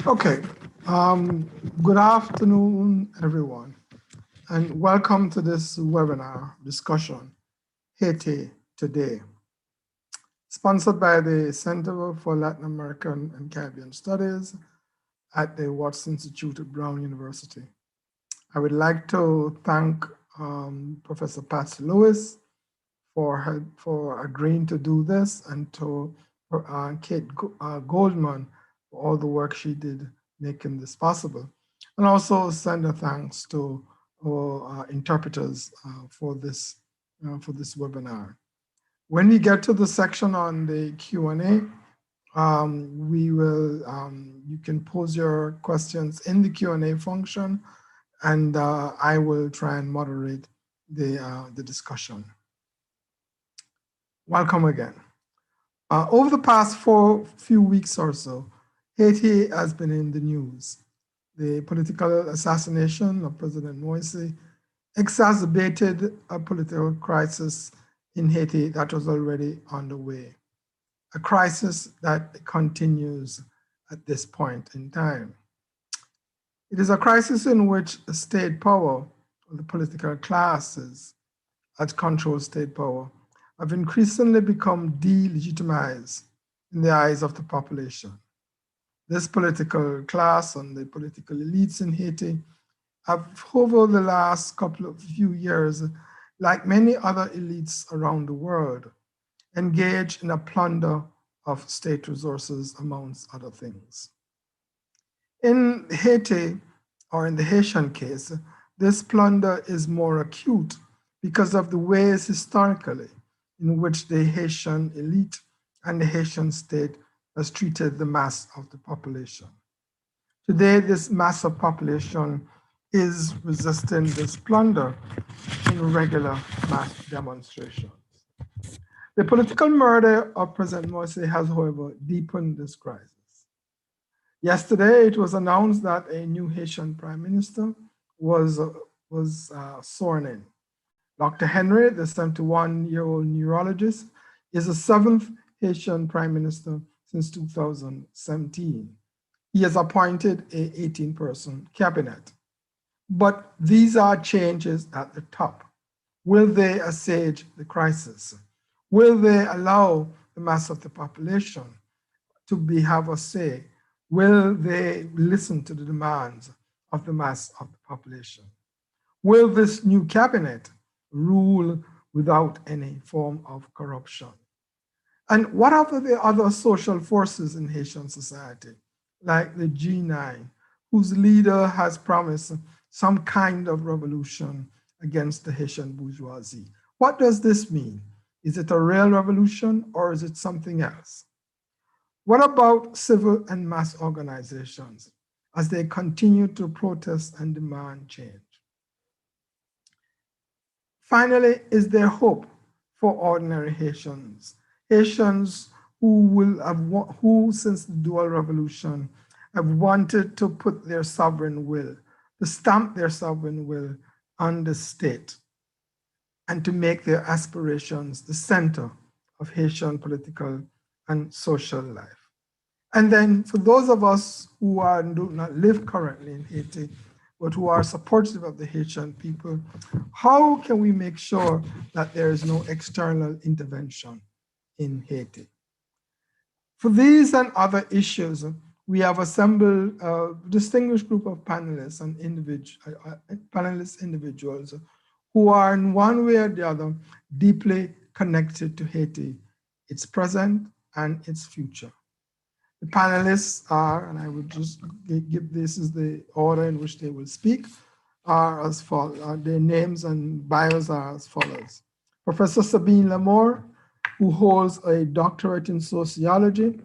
Okay, good afternoon, everyone, and welcome to this webinar discussion, Haiti Today, sponsored by the Center for Latin American and Caribbean Studies at the Watts Institute at Brown University. I would like to thank Professor Patsy Lewis for agreeing to do this, and to Kate Goldman for all the work she did making this possible. And also send a thanks to our interpreters for this webinar. When we get to the section on the Q&A, you can pose your questions in the Q&A function, and I will try and moderate the discussion. Welcome again. Over the past few weeks or so, Haiti has been in the news. The political assassination of President Moise exacerbated a political crisis in Haiti that was already underway, a crisis that continues at this point in time. It is a crisis in which the state power, or the political classes that control state power, have increasingly become delegitimized in the eyes of the population. This political class and the political elites in Haiti have, over the last few years, like many other elites around the world, engaged in a plunder of state resources, amongst other things. In Haiti, or in the Haitian case, this plunder is more acute because of the ways historically in which the Haitian elite and the Haitian state has treated the mass of the population. Today, this mass of population is resisting this plunder in regular mass demonstrations. The political murder of President Moise has, however, deepened this crisis. Yesterday, it was announced that a new Haitian prime minister was sworn in. Dr. Henry, the 71-year-old neurologist, is the 7th Haitian prime minister since 2017. He has appointed a 18-person cabinet. But these are changes at the top. Will they assuage the crisis? Will they allow the mass of the population to have a say? Will they listen to the demands of the mass of the population? Will this new cabinet rule without any form of corruption? And what are the other social forces in Haitian society, like the G9, whose leader has promised some kind of revolution against the Haitian bourgeoisie? What does this mean? Is it a real revolution, or is it something else? What about civil and mass organizations as they continue to protest and demand change? Finally, is there hope for ordinary Haitians? Haitians who since the dual revolution have wanted to put their sovereign will, to stamp their sovereign will on the state, and to make their aspirations the center of Haitian political and social life. And then for those of us who do not live currently in Haiti, but who are supportive of the Haitian people, how can we make sure that there is no external intervention in Haiti? For these and other issues, we have assembled a distinguished group of panelists and individuals who are in one way or the other deeply connected to Haiti, its present and its future. The panelists are, and I would just give this is the order in which they will speak, are as follows. Their names and bios are as follows. Professor Sabine Lamour, who holds a doctorate in sociology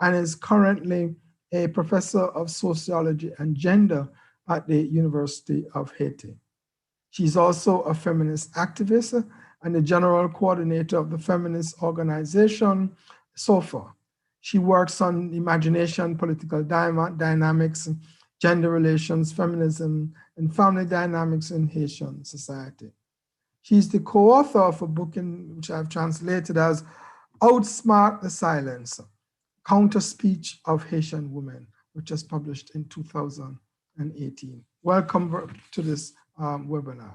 and is currently a professor of sociology and gender at the University of Haiti. She's also a feminist activist and the general coordinator of the feminist organization, SOFA. She works on imagination, political dynamics, gender relations, feminism, and family dynamics in Haitian society. She's the co-author of a book which I've translated as Outsmart the Silence, Counter Speech of Haitian Women, which was published in 2018. Welcome to this webinar.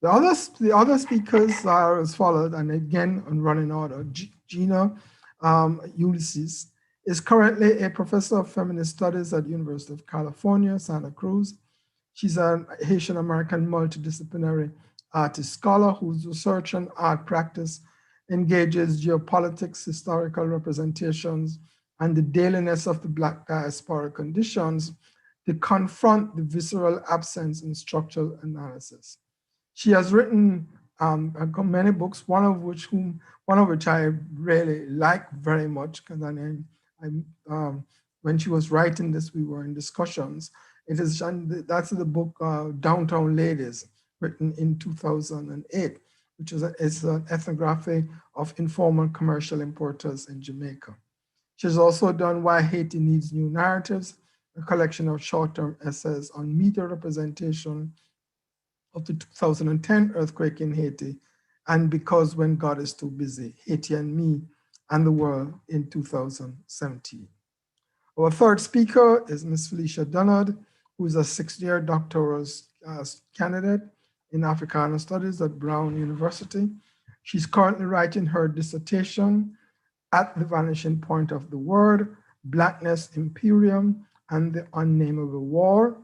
The other speakers are as followed, and again on running order. Gina Ulysses is currently a professor of feminist studies at the University of California, Santa Cruz. She's a Haitian American multidisciplinary artist scholar whose research and art practice engages geopolitics, historical representations, and the dailiness of the Black diaspora conditions to confront the visceral absence in structural analysis. She has written many books, one of which I really like very much, because when she was writing this, we were in discussions. That's the book Downtown Ladies, written in 2008, which is an ethnography of informal commercial importers in Jamaica. She's also done Why Haiti Needs New Narratives, a collection of short-term essays on media representation of the 2010 earthquake in Haiti, and Because When God Is Too Busy, Haiti and Me and the World in 2017. Our third speaker is Ms. Felicia Bernard-Denaud, who is a sixth-year doctoral candidate in Africana Studies at Brown University. She's currently writing her dissertation at the vanishing point of the word, Blackness, Imperium, and the Unnameable War.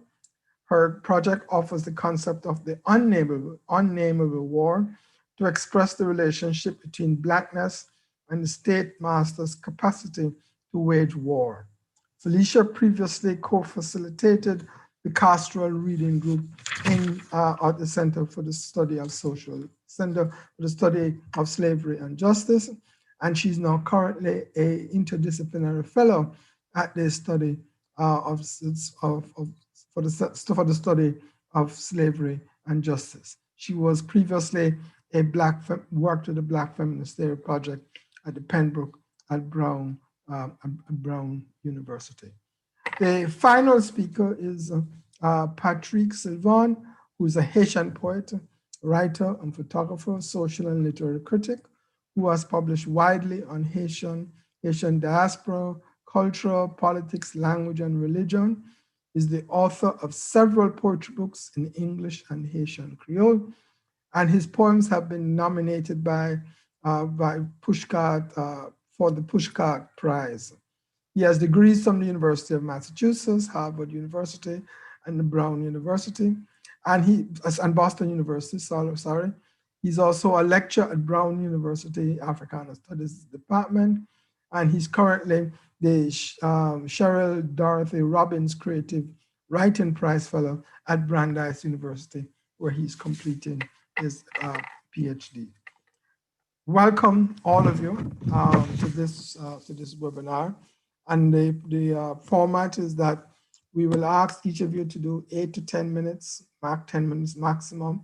Her project offers the concept of the unnameable war to express the relationship between Blackness and the state master's capacity to wage war. Felicia previously co-facilitated the Carceral Reading Group at the Center for the Study of Slavery and Justice, and she's now currently an interdisciplinary fellow at the study for the study of slavery and justice. She was previously worked with the Black Feminist Theory Project at the Pembroke at Brown University. The final speaker is Patrick Sylvain, who is a Haitian poet, writer, and photographer, social and literary critic, who has published widely on Haitian diaspora, culture, politics, language, and religion, is the author of several poetry books in English and Haitian Creole, and his poems have been nominated by Pushcart for the Pushcart Prize. He has degrees from the University of Massachusetts, Harvard University, and the Brown University, and Boston University, sorry. He's also a lecturer at Brown University Africana Studies Department, and he's currently the Cheryl Dorothy Robbins Creative Writing Prize Fellow at Brandeis University, where he's completing his PhD. Welcome all of you to this webinar. And the format is that we will ask each of you to do 8 to 10 minutes, 10 minutes maximum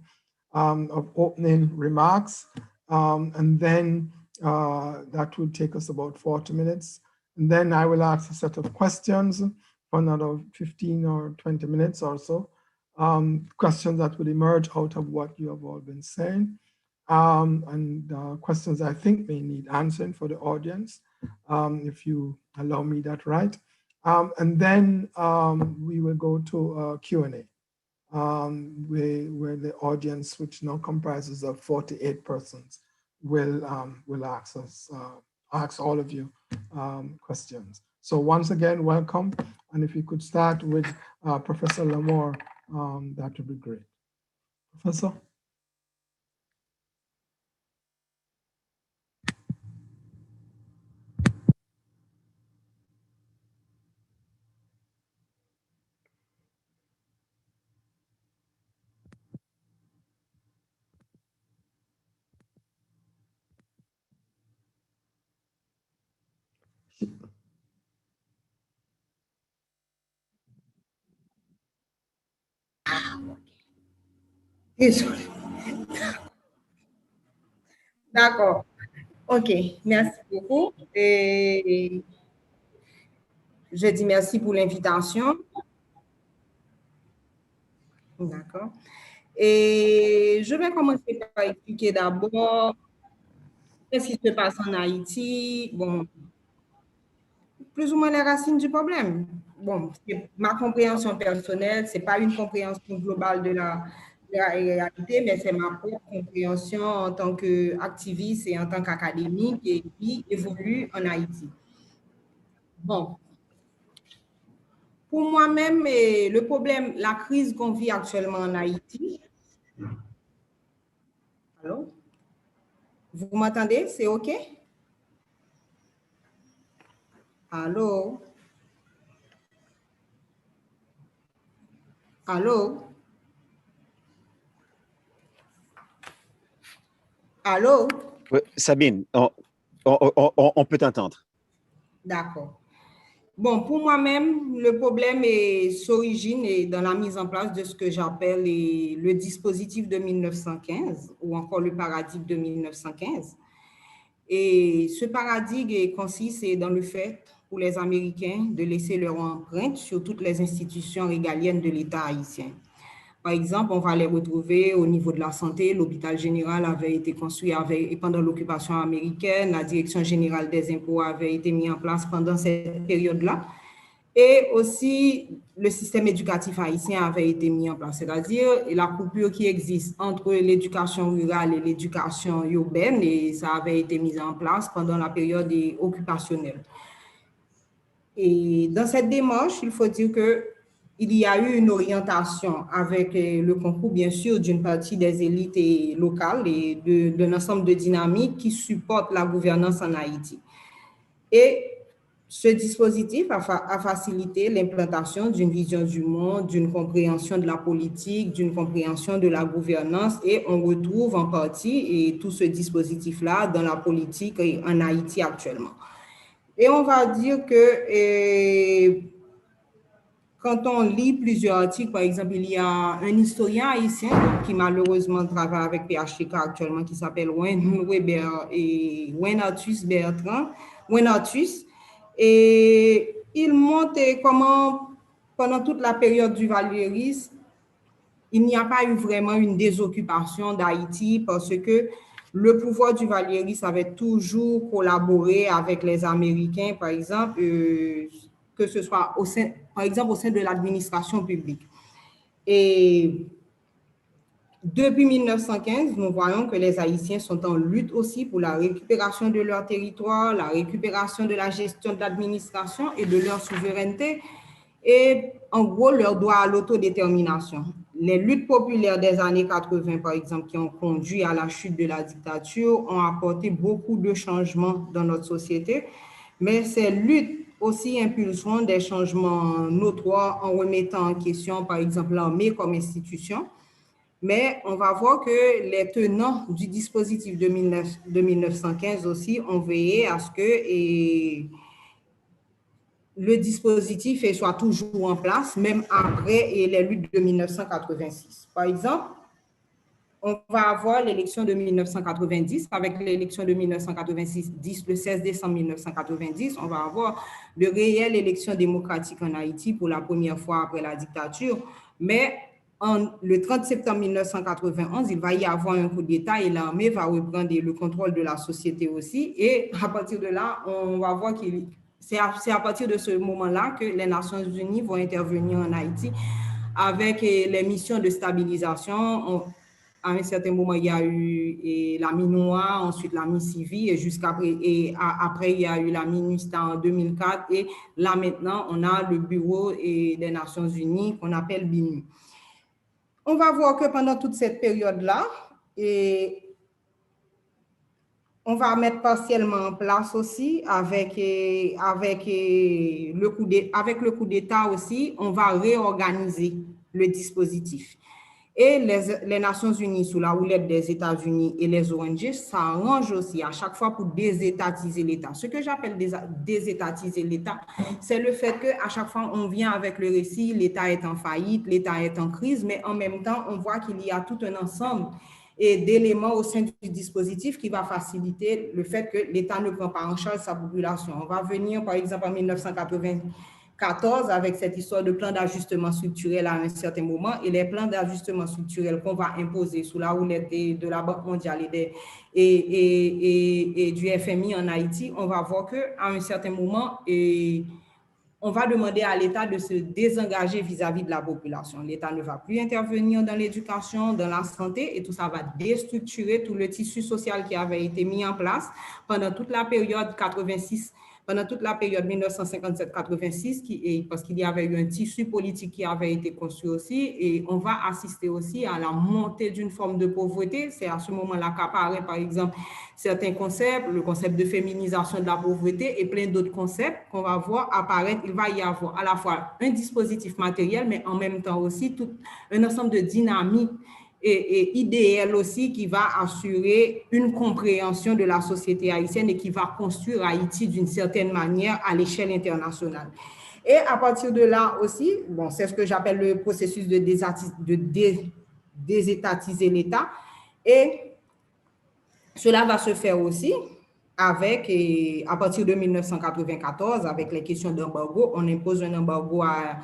of opening remarks. And then that will take us about 40 minutes. And then I will ask a set of questions for another 15 or 20 minutes or so. Questions that would emerge out of what you have all been saying. And questions I think may need answering for the audience, if you allow me that right. And then we will go to Q&A, where the audience, which now comprises of 48 persons, will ask all of you questions. So once again, welcome. And if you could start with Professor Lamour, that would be great. Professor? D'accord. OK, merci beaucoup. Et je dis merci pour l'invitation. D'accord. Et je vais commencer par expliquer d'abord qu'est-ce qui se passe en Haïti. Bon, plus ou moins les racines du problème. bon, ma compréhension personnelle, c'est pas une compréhension globale de la réalité, mais c'est ma propre compréhension en tant qu'activiste et en tant qu'académique et qui évolue en Haïti. Bon, pour moi-même, le problème, la crise qu'on vit actuellement en Haïti, allô? Vous m'entendez? C'est OK? Allô? Allô? Allô? Sabine, on peut t'entendre. D'accord. Bon, pour moi-même, le problème s'origine dans la mise en place de ce que j'appelle le dispositif de 1915 ou encore le paradigme de 1915. Et ce paradigme consiste dans le fait pour les Américains de laisser leur empreinte sur toutes les institutions régaliennes de l'État haïtien. Par exemple, on va les retrouver au niveau de la santé. L'hôpital général avait été construit pendant l'occupation américaine. La direction générale des impôts avait été mise en place pendant cette période-là. Et aussi, le système éducatif haïtien avait été mis en place, c'est-à-dire la coupure qui existe entre l'éducation rurale et l'éducation urbaine, et ça avait été mis en place pendant la période occupationnelle. Et dans cette démarche, il faut dire qu'il y a eu une orientation avec le concours, bien sûr, d'une partie des élites locales et d'un ensemble de dynamiques qui supportent la gouvernance en Haïti. Et ce dispositif a facilité l'implantation d'une vision du monde, d'une compréhension de la politique, d'une compréhension de la gouvernance, et on retrouve en partie tout ce dispositif-là dans la politique en Haïti actuellement. Et on va dire que quand on lit plusieurs articles, par exemple, il y a un historien haïtien qui malheureusement travaille avec PHTK actuellement, qui s'appelle Wenatus Bertrand, et il montre comment, pendant toute la période du valierisme, il n'y a pas eu vraiment une désoccupation d'Haïti parce que le pouvoir du valierisme avait toujours collaboré avec les Américains, par exemple, que ce soit par exemple au sein de l'administration publique. Et depuis 1915, nous voyons que les Haïtiens sont en lutte aussi pour la récupération de leur territoire, la récupération de la gestion de l'administration et de leur souveraineté, et en gros leur droit à l'autodétermination. Les luttes populaires des années 80, par exemple, qui ont conduit à la chute de la dictature, ont apporté beaucoup de changements dans notre société, mais ces luttes aussi impulseront des changements notoires en remettant en question, par exemple, l'armée comme institution. Mais on va voir que les tenants du dispositif de 1915 aussi ont veillé à ce que le dispositif soit toujours en place, même après les luttes de 1986. Par exemple, on va avoir l'élection de 1990. Avec l'élection de 1986, le 16 décembre 1990, on va avoir de réelles élections démocratiques en Haïti pour la première fois après la dictature. Mais le 30 septembre 1991, il va y avoir un coup d'État et l'armée va reprendre le contrôle de la société aussi. Et à partir de là, on va voir que c'est à partir de ce moment-là que les Nations Unies vont intervenir en Haïti avec les missions de stabilisation. À un certain moment, il y a eu la MINUA, ensuite la MICIVI, et après, il y a eu la MINUSTA en 2004. Et là, maintenant, on a le Bureau des Nations Unies qu'on appelle BINU. On va voir que pendant toute cette période-là, on va mettre partiellement en place aussi, avec le coup d'État aussi, on va réorganiser le dispositif. Et les Nations Unies, sous la houlette des États-Unis et les ONG, s'arrangent aussi à chaque fois pour désétatiser l'État. Ce que j'appelle désétatiser l'État, c'est le fait qu'à chaque fois, on vient avec le récit, l'État est en faillite, l'État est en crise, mais en même temps, on voit qu'il y a tout un ensemble d'éléments au sein du dispositif qui va faciliter le fait que l'État ne prend pas en charge sa population. On va venir, par exemple, en 1994 avec cette histoire de plan d'ajustement structurel à un certain moment, et les plans d'ajustement structurel qu'on va imposer sous la houlette de la Banque mondiale et du FMI en Haïti, on va voir qu'à un certain moment, on va demander à l'État de se désengager vis-à-vis de la population. L'État ne va plus intervenir dans l'éducation, dans la santé, et tout ça va déstructurer tout le tissu social qui avait été mis en place pendant toute la période 86, pendant toute la période 1957-86, parce qu'il y avait eu un tissu politique qui avait été construit aussi, et on va assister aussi à la montée d'une forme de pauvreté. C'est à ce moment-là qu'apparaît, par exemple, certains concepts, le concept de féminisation de la pauvreté et plein d'autres concepts qu'on va voir apparaître. Il va y avoir à la fois un dispositif matériel, mais en même temps aussi tout un ensemble de dynamiques et idéal aussi qui va assurer une compréhension de la société haïtienne et qui va construire Haïti d'une certaine manière à l'échelle internationale. Et à partir de là aussi, bon, c'est ce que j'appelle le processus de désétatiser l'État. Et cela va se faire aussi avec, à partir de 1994, avec les questions d'embargo. On impose un embargo à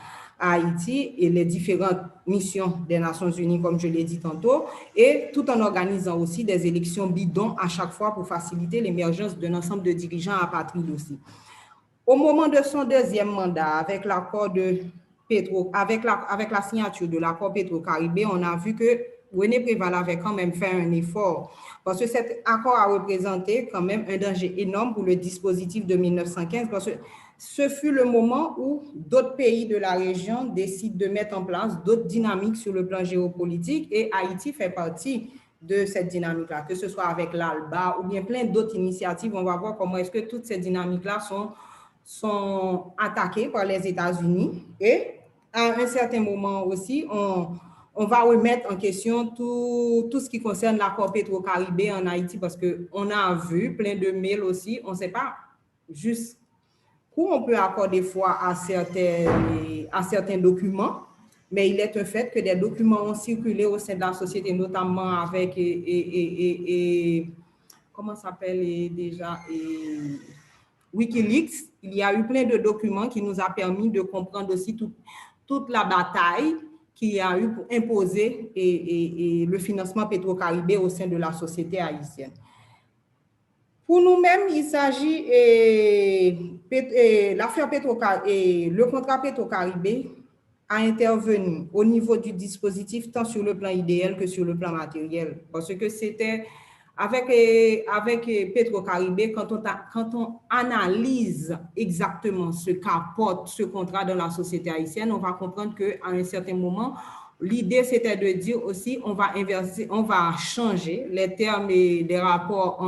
Haïti et les différentes missions des Nations Unies, comme je l'ai dit tantôt, et tout en organisant aussi des élections bidons à chaque fois pour faciliter l'émergence d'un ensemble de dirigeants apatrides aussi. Au moment de son deuxième mandat, avec l'accord de avec la signature de l'accord Petro-Caribé, on a vu que René Préval avait quand même fait un effort parce que cet accord a représenté quand même un danger énorme pour le dispositif de 1915 parce que ce fut le moment où d'autres pays de la région décident de mettre en place d'autres dynamiques sur le plan géopolitique et Haïti fait partie de cette dynamique-là, que ce soit avec l'ALBA ou bien plein d'autres initiatives. On va voir comment est-ce que toutes ces dynamiques-là sont attaquées par les États-Unis et à un certain moment aussi, on va remettre en question tout ce qui concerne l'accord Petro-Caribé en Haïti parce qu'on a vu plein de mails aussi, on ne sait pas juste où on peut accorder foi à certains documents, mais il est un fait que des documents ont circulé au sein de la société, notamment avec, comment ça s'appelle déjà, Wikileaks. Il y a eu plein de documents qui nous a permis de comprendre aussi toute la bataille qu'il y a eu pour imposer le financement Petro-Caribé au sein de la société haïtienne. Pour nous-mêmes, il s'agit l'affaire Petro-Caribé, le contrat Petro-Caribé a intervenu au niveau du dispositif tant sur le plan idéal que sur le plan matériel. Parce que c'était avec Petro-Caribé, quand on analyse exactement ce qu'apporte ce contrat dans la société haïtienne, on va comprendre qu'à un certain moment, l'idée, c'était de dire aussi, on va changer les termes et les rapports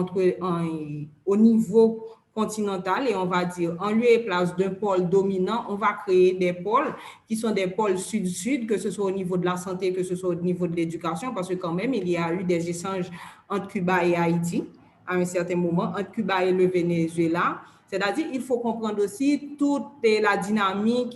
au niveau continental et on va dire, en lieu et place d'un pôle dominant, on va créer des pôles qui sont des pôles sud-sud, que ce soit au niveau de la santé, que ce soit au niveau de l'éducation, parce que quand même, il y a eu des échanges entre Cuba et Haïti à un certain moment, entre Cuba et le Venezuela. C'est-à-dire il faut comprendre aussi toute la dynamique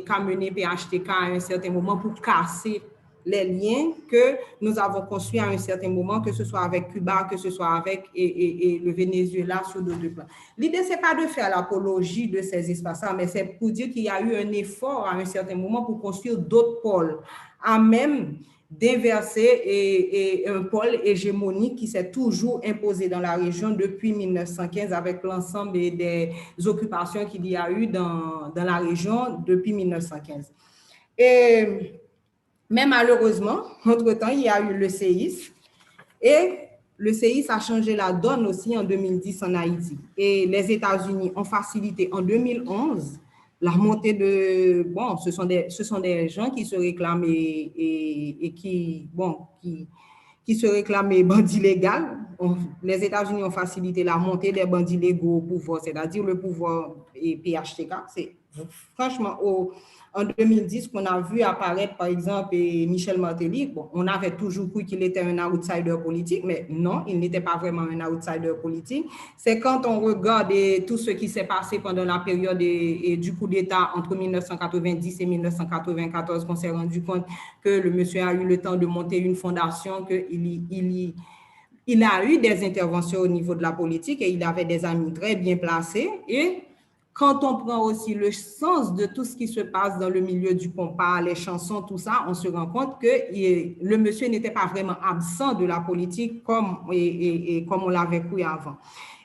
qu'a mené PHTK à un certain moment pour casser les liens que nous avons construits à un certain moment, que ce soit avec Cuba, que ce soit avec le Venezuela sur d'autres plans. L'idée, ce n'est pas de faire l'apologie de ces espaces-là, mais c'est pour dire qu'il y a eu un effort à un certain moment pour construire d'autres pôles, à même d'inverser un pôle hégémonique qui s'est toujours imposé dans la région depuis 1915 avec l'ensemble des occupations qu'il y a eu dans la région depuis 1915. Mais malheureusement, entre-temps, il y a eu le séisme et le séisme a changé la donne aussi en 2010 en Haïti. Et les États-Unis ont facilité en 2011 la montée de... Bon, ce sont des gens qui se réclament et qui se réclament bandits légaux. Les États-Unis ont facilité la montée des bandits légaux au pouvoir, c'est-à-dire le pouvoir et PHTK. C'est franchement en 2010 qu'on a vu apparaître, par exemple, Michel Martelly. Bon, on avait toujours cru qu'il était un outsider politique, mais non, il n'était pas vraiment un outsider politique. C'est quand on regarde tout ce qui s'est passé pendant la période du coup d'État entre 1990 et 1994 qu'on s'est rendu compte que le monsieur a eu le temps de monter une fondation, qu'il a eu des interventions au niveau de la politique et il avait des amis très bien placés. Et quand on prend aussi le sens de tout ce qui se passe dans le milieu du compas, les chansons, tout ça, on se rend compte que le monsieur n'était pas vraiment absent de la politique comme on l'avait cru avant.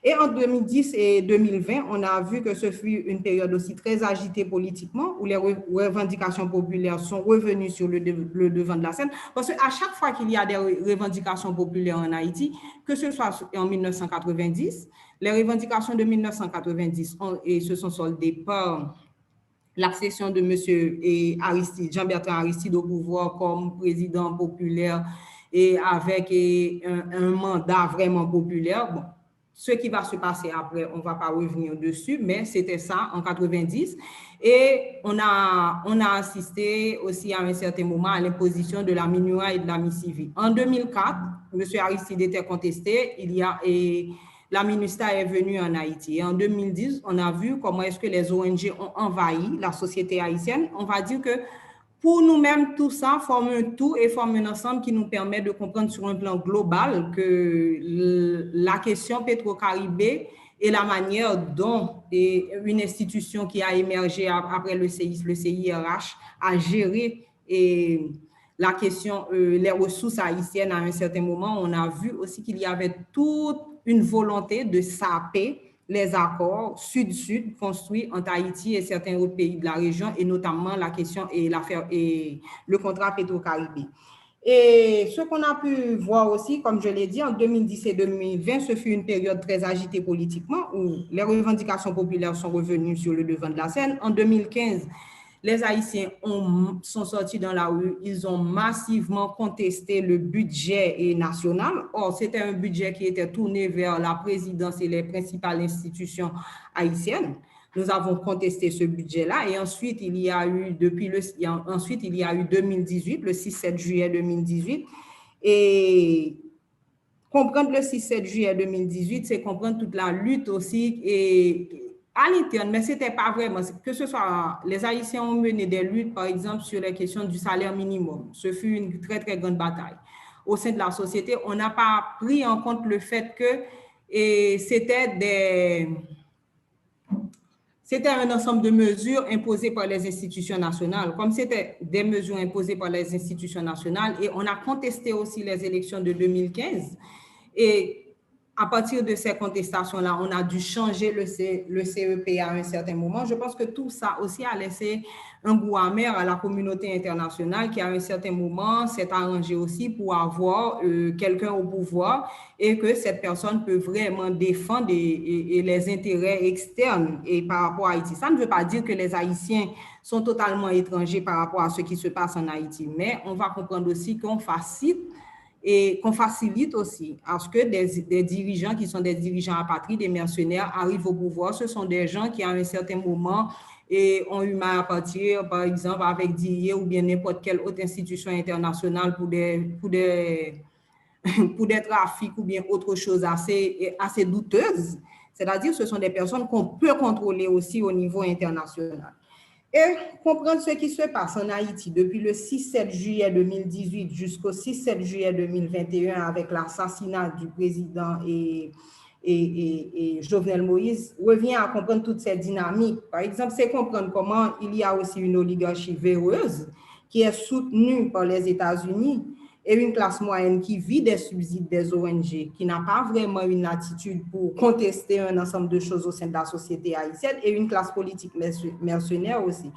Et en 2010 et 2020, on a vu que ce fut une période aussi très agitée politiquement, où les revendications populaires sont revenues sur le devant de la scène. Parce qu'à chaque fois qu'il y a des revendications populaires en Haïti, que ce soit en 1990, les revendications de 1990 se sont soldées par l'accession de M. Aristide, Jean-Bertrand Aristide au pouvoir comme président populaire et avec un mandat vraiment populaire. Bon, ce qui va se passer après, on ne va pas revenir dessus, mais c'était ça en 90. Et on a assisté aussi à un certain moment à l'imposition de la minuit et de la mi-civile. En 2004, M. Aristide était contesté, la MINUSTA est venue en Haïti. Et en 2010, on a vu comment est-ce que les ONG ont envahi la société haïtienne. On va dire que pour nous-mêmes, tout ça forme un tout et forme un ensemble qui nous permet de comprendre sur un plan global que la question pétro-caribé et la manière dont une institution qui a émergé après le séisme, le CIRH, a géré la question, les ressources haïtiennes à un certain moment, on a vu aussi qu'il y avait toute une volonté de saper les accords sud-sud construits entre Haïti et certains autres pays de la région, et notamment la question et l'affaire et le contrat pétro-caribé. Et ce qu'on a pu voir aussi, comme je l'ai dit, en 2010 et 2020, ce fut une période très agitée politiquement où les revendications populaires sont revenues sur le devant de la scène. En 2015, les Haïtiens sont sortis dans la rue, ils ont massivement contesté le budget national. Or, c'était un budget qui était tourné vers la présidence et les principales institutions haïtiennes. Nous avons contesté ce budget-là et ensuite, il y a eu 2018, le 6-7 juillet 2018. Et comprendre le 6-7 juillet 2018, c'est comprendre toute la lutte aussi à l'interne, mais ce n'était pas vraiment, que ce soit, les Haïtiens ont mené des luttes, par exemple, sur les questions du salaire minimum. Ce fut une très, très grande bataille. Au sein de la société, on n'a pas pris en compte le fait que c'était un ensemble de mesures imposées par les institutions nationales. Comme c'était des mesures imposées par les institutions nationales, et on a contesté aussi les élections de 2015, et à partir de ces contestations-là, on a dû changer le CEP à un certain moment. Je pense que tout ça aussi a laissé un goût amer à la communauté internationale qui, à un certain moment, s'est arrangée aussi pour avoir quelqu'un au pouvoir et que cette personne peut vraiment défendre et les intérêts externes et par rapport à Haïti. Ça ne veut pas dire que les Haïtiens sont totalement étrangers par rapport à ce qui se passe en Haïti, mais on va comprendre aussi qu'on facilite aussi à ce que des dirigeants qui sont des dirigeants apatrides, des mercenaires, arrivent au pouvoir. Ce sont des gens qui, à un certain moment, ont eu mal à partir, par exemple, avec DIE ou bien n'importe quelle autre institution internationale pour des trafics ou bien autre chose assez douteuse. C'est-à-dire, ce sont des personnes qu'on peut contrôler aussi au niveau international. Et comprendre ce qui se passe en Haïti depuis le 6-7 juillet 2018 jusqu'au 6-7 juillet 2021 avec l'assassinat du président et Jovenel Moïse revient à comprendre toute cette dynamique. Par exemple, c'est comprendre comment il y a aussi une oligarchie véreuse qui est soutenue par les États-Unis et une classe moyenne qui vit des subsides des ONG, qui n'a pas vraiment une attitude pour contester un ensemble de choses au sein de la société haïtienne, et une classe politique mercenaire aussi.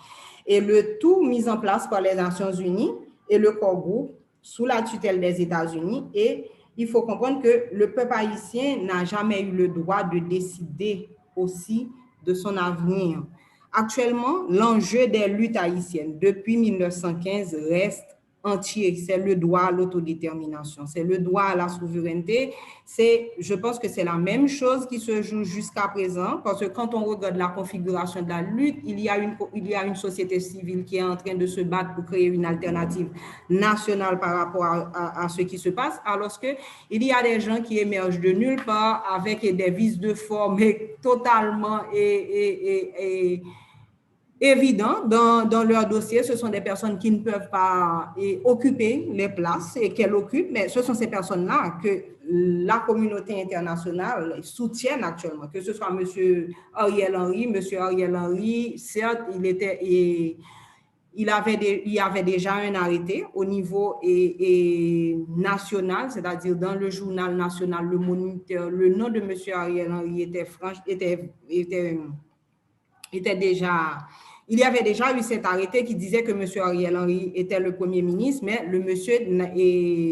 Et le tout mis en place par les Nations Unies et le corps groupe sous la tutelle des États-Unis. Et il faut comprendre que le peuple haïtien n'a jamais eu le droit de décider aussi de son avenir. Actuellement, l'enjeu des luttes haïtiennes depuis 1915 reste entier, c'est le droit à l'autodétermination, c'est le droit à la souveraineté. Je pense que c'est la même chose qui se joue jusqu'à présent, parce que quand on regarde la configuration de la lutte, il y a une société civile qui est en train de se battre pour créer une alternative nationale par rapport à ce qui se passe, alors qu'il y a des gens qui émergent de nulle part avec des vices de forme totalement évident dans leur dossier. Ce sont des personnes qui ne peuvent pas occuper les places et qu'elles occupent, mais ce sont ces personnes-là que la communauté internationale soutient actuellement, que ce soit M. Ariel Henry, certes, il y avait déjà un arrêté au niveau national, c'est-à-dire dans le journal national, le Moniteur, le nom de M. Ariel Henry était déjà... Il y avait déjà eu cet arrêté qui disait que M. Ariel Henry était le Premier ministre, mais le monsieur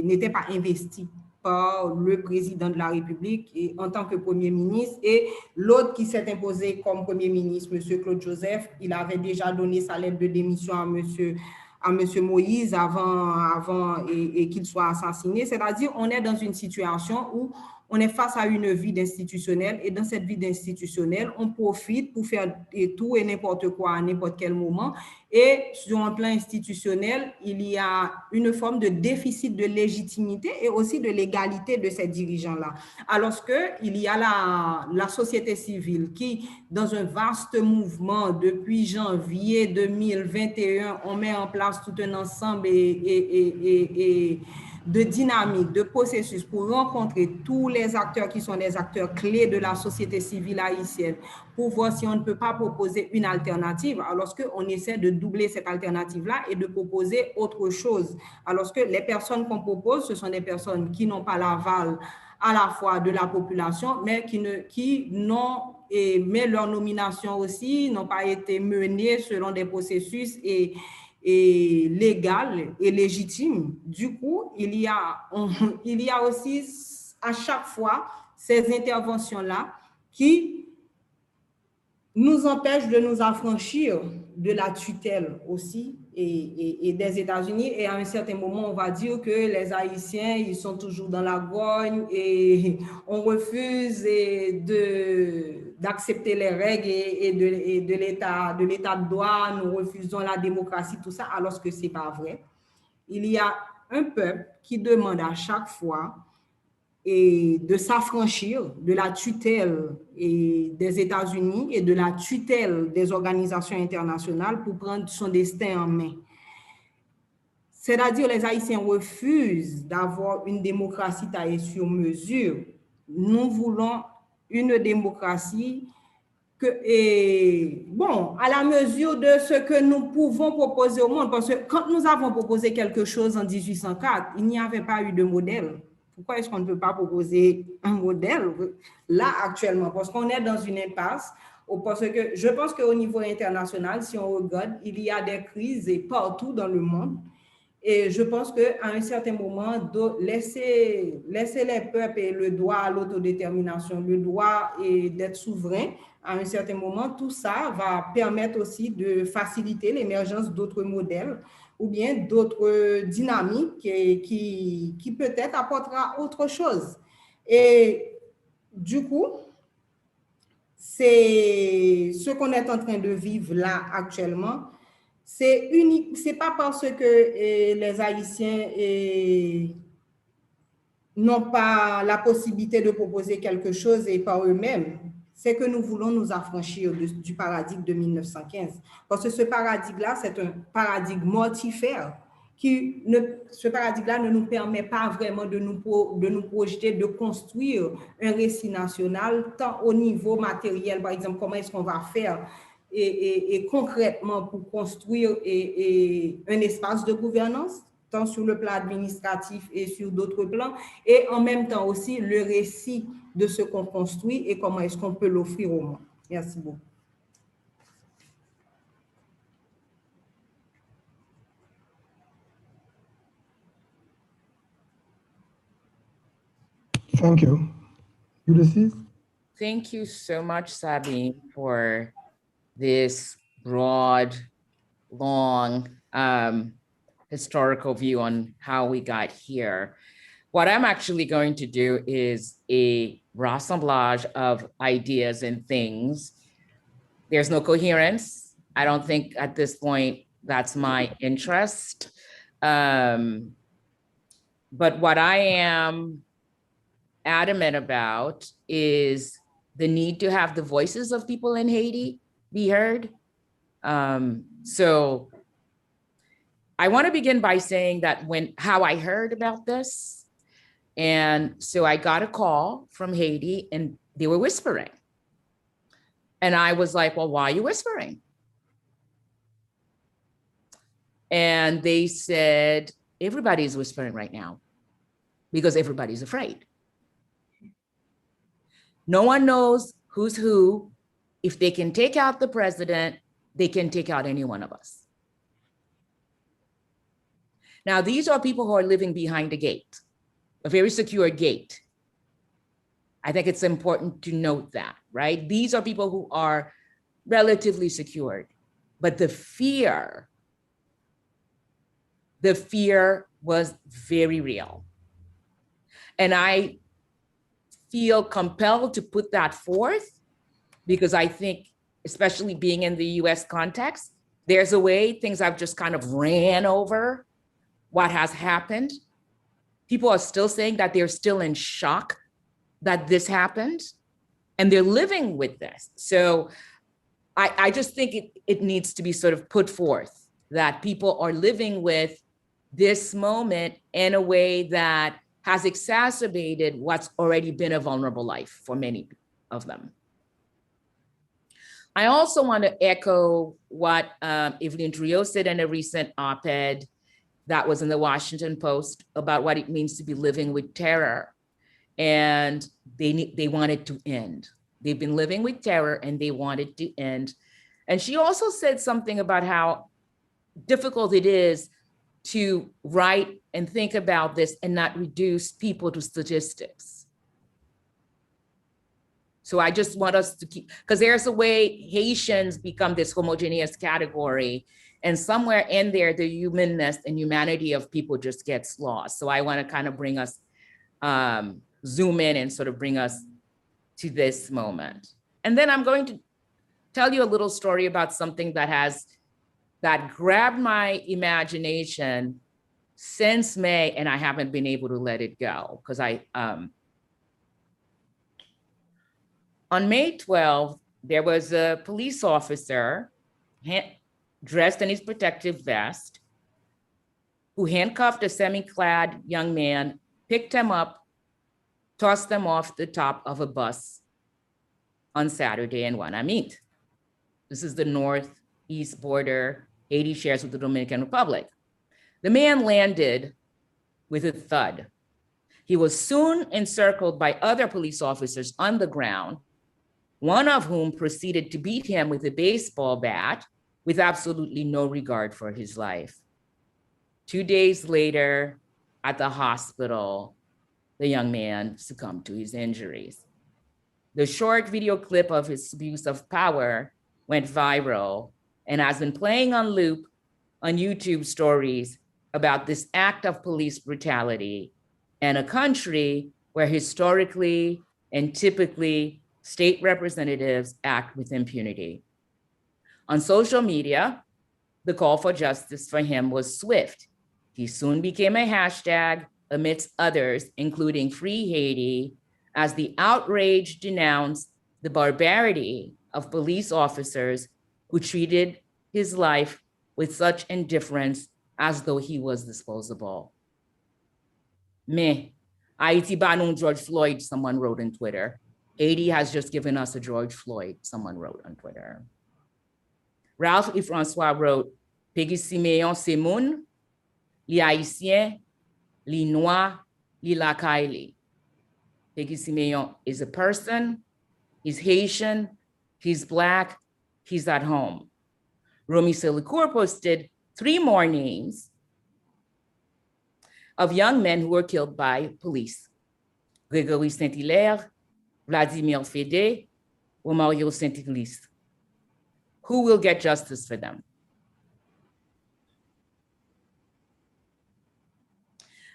n'était pas investi par le président de la République et, en tant que Premier ministre. Et l'autre qui s'est imposé comme Premier ministre, M. Claude Joseph, il avait déjà donné sa lettre de démission à M. Moïse avant et qu'il soit assassiné. C'est-à-dire, on est dans une situation où on est face à une vie d'institutionnel et dans cette vie d'institutionnel, on profite pour faire tout et n'importe quoi à n'importe quel moment. Et sur un plan institutionnel, il y a une forme de déficit de légitimité et aussi de légalité de ces dirigeants-là. Alors qu'il y a la société civile qui, dans un vaste mouvement depuis janvier 2021, on met en place tout un ensemble de dynamique, de processus pour rencontrer tous les acteurs qui sont des acteurs clés de la société civile haïtienne pour voir si on ne peut pas proposer une alternative, alors qu'on essaie de doubler cette alternative-là et de proposer autre chose. Alors que les personnes qu'on propose, ce sont des personnes qui n'ont pas l'aval à la fois de la population, mais mais leurs nominations aussi n'ont pas été menées selon des processus et légal et légitime. Du coup, il y a aussi à chaque fois ces interventions-là qui nous empêchent de nous affranchir de la tutelle aussi et des États-Unis. Et à un certain moment, on va dire que les Haïtiens, ils sont toujours dans la grogne et on refuse d'accepter les règles et de l'état de droit, nous refusons la démocratie, tout ça, alors que ce n'est pas vrai. Il y a un peuple qui demande à chaque fois et de s'affranchir de la tutelle des États-Unis et de la tutelle des organisations internationales pour prendre son destin en main. C'est-à-dire les Haïtiens refusent d'avoir une démocratie taillée sur mesure. Nous voulons une démocratie à la mesure de ce que nous pouvons proposer au monde. Parce que quand nous avons proposé quelque chose en 1804, il n'y avait pas eu de modèle. Pourquoi est-ce qu'on ne peut pas proposer un modèle là actuellement? Parce qu'on est dans une impasse. Parce que je pense qu'au niveau international, si on regarde, il y a des crises partout dans le monde. Et je pense qu'à un certain moment, laisser les peuples et le droit à l'autodétermination, le droit d'être souverain, à un certain moment, tout ça va permettre aussi de faciliter l'émergence d'autres modèles ou bien d'autres dynamiques qui peut-être apportera autre chose. Et du coup, c'est ce qu'on est en train de vivre là actuellement. C'est unique, c'est pas parce que les Haïtiens n'ont pas la possibilité de proposer quelque chose et par eux-mêmes. C'est que nous voulons nous affranchir du paradigme de 1915. Parce que ce paradigme-là, c'est un paradigme mortifère. Ce paradigme-là ne nous permet pas vraiment de nous projeter, de construire un récit national, tant au niveau matériel, par exemple, comment est-ce qu'on va faire et concrètement pour construire un espace de gouvernance, tant sur le plan administratif et sur d'autres plans, et en même temps aussi le récit de ce qu'on construit et comment est-ce qu'on peut l'offrir au monde. Merci beaucoup. Thank you. Ulysses? Thank you so much, Sabine, for this broad, long historical view on how we got here. What I'm actually going to do is a rassemblage of ideas and things. There's no coherence. I don't think at this point that's my interest. But what I am adamant about is the need to have the voices of people in Haiti be heard. So I want to begin by saying that how I heard about this. And so I got a call from Haiti and they were whispering. And I was like, well, why are you whispering? And they said, everybody's whispering right now. because everybody's afraid. No one knows who's who. If they can take out the president, they can take out any one of us. Now, these are people who are living behind a gate, a very secure gate. I think it's important to note that, right? These are people who are relatively secured, but the fear was very real. And I feel compelled to put that forth because I think, especially being in the US context, there's a way things have just kind of ran over what has happened. People are still saying that they're still in shock that this happened, and they're living with this. So I just think it needs to be sort of put forth that people are living with this moment in a way that has exacerbated what's already been a vulnerable life for many of them. I also want to echo what Evelyn Trio said in a recent op-ed that was in the Washington Post about what it means to be living with terror. And they want it to end. They've been living with terror and they want it to end. And she also said something about how difficult it is to write and think about this and not reduce people to statistics. So I just want us to keep, because there's a way Haitians become this homogeneous category, and somewhere in there, the humanness and humanity of people just gets lost. So I want to kind of bring us, zoom in and sort of bring us to this moment. And then I'm going to tell you a little story about something that grabbed my imagination since May, and I haven't been able to let it go because on May 12th, there was a police officer dressed in his protective vest who handcuffed a semi-clad young man, picked him up, tossed them off the top of a bus on Saturday in Unnameable. This is the northeast border Haiti shares with the Dominican Republic. The man landed with a thud. He was soon encircled by other police officers on the ground, one of whom proceeded to beat him with a baseball bat with absolutely no regard for his life. 2 days later, at the hospital, the young man succumbed to his injuries. The short video clip of his abuse of power went viral and has been playing on loop on YouTube stories about this act of police brutality in a country where historically and typically state representatives act with impunity. On social media, the call for justice for him was swift. He soon became a hashtag amidst others, including Free Haiti, as the outrage denounced the barbarity of police officers who treated his life with such indifference as though he was disposable. Me, Haiti banon George Floyd, someone wrote on Twitter. Haiti has just given us a George Floyd, someone wrote on Twitter. Ralph E. Francois wrote, Peggy Siméon c'est moun, li Haïtien, li noir, li lakay li. Peggy Siméon is a person, he's Haitian, he's Black, he's at home. Romy Selicour posted 3 more names of young men who were killed by police. Grégory Saint-Hilaire, Vladimir Fede, or Mario Saint-Hilaire. Who will get justice for them?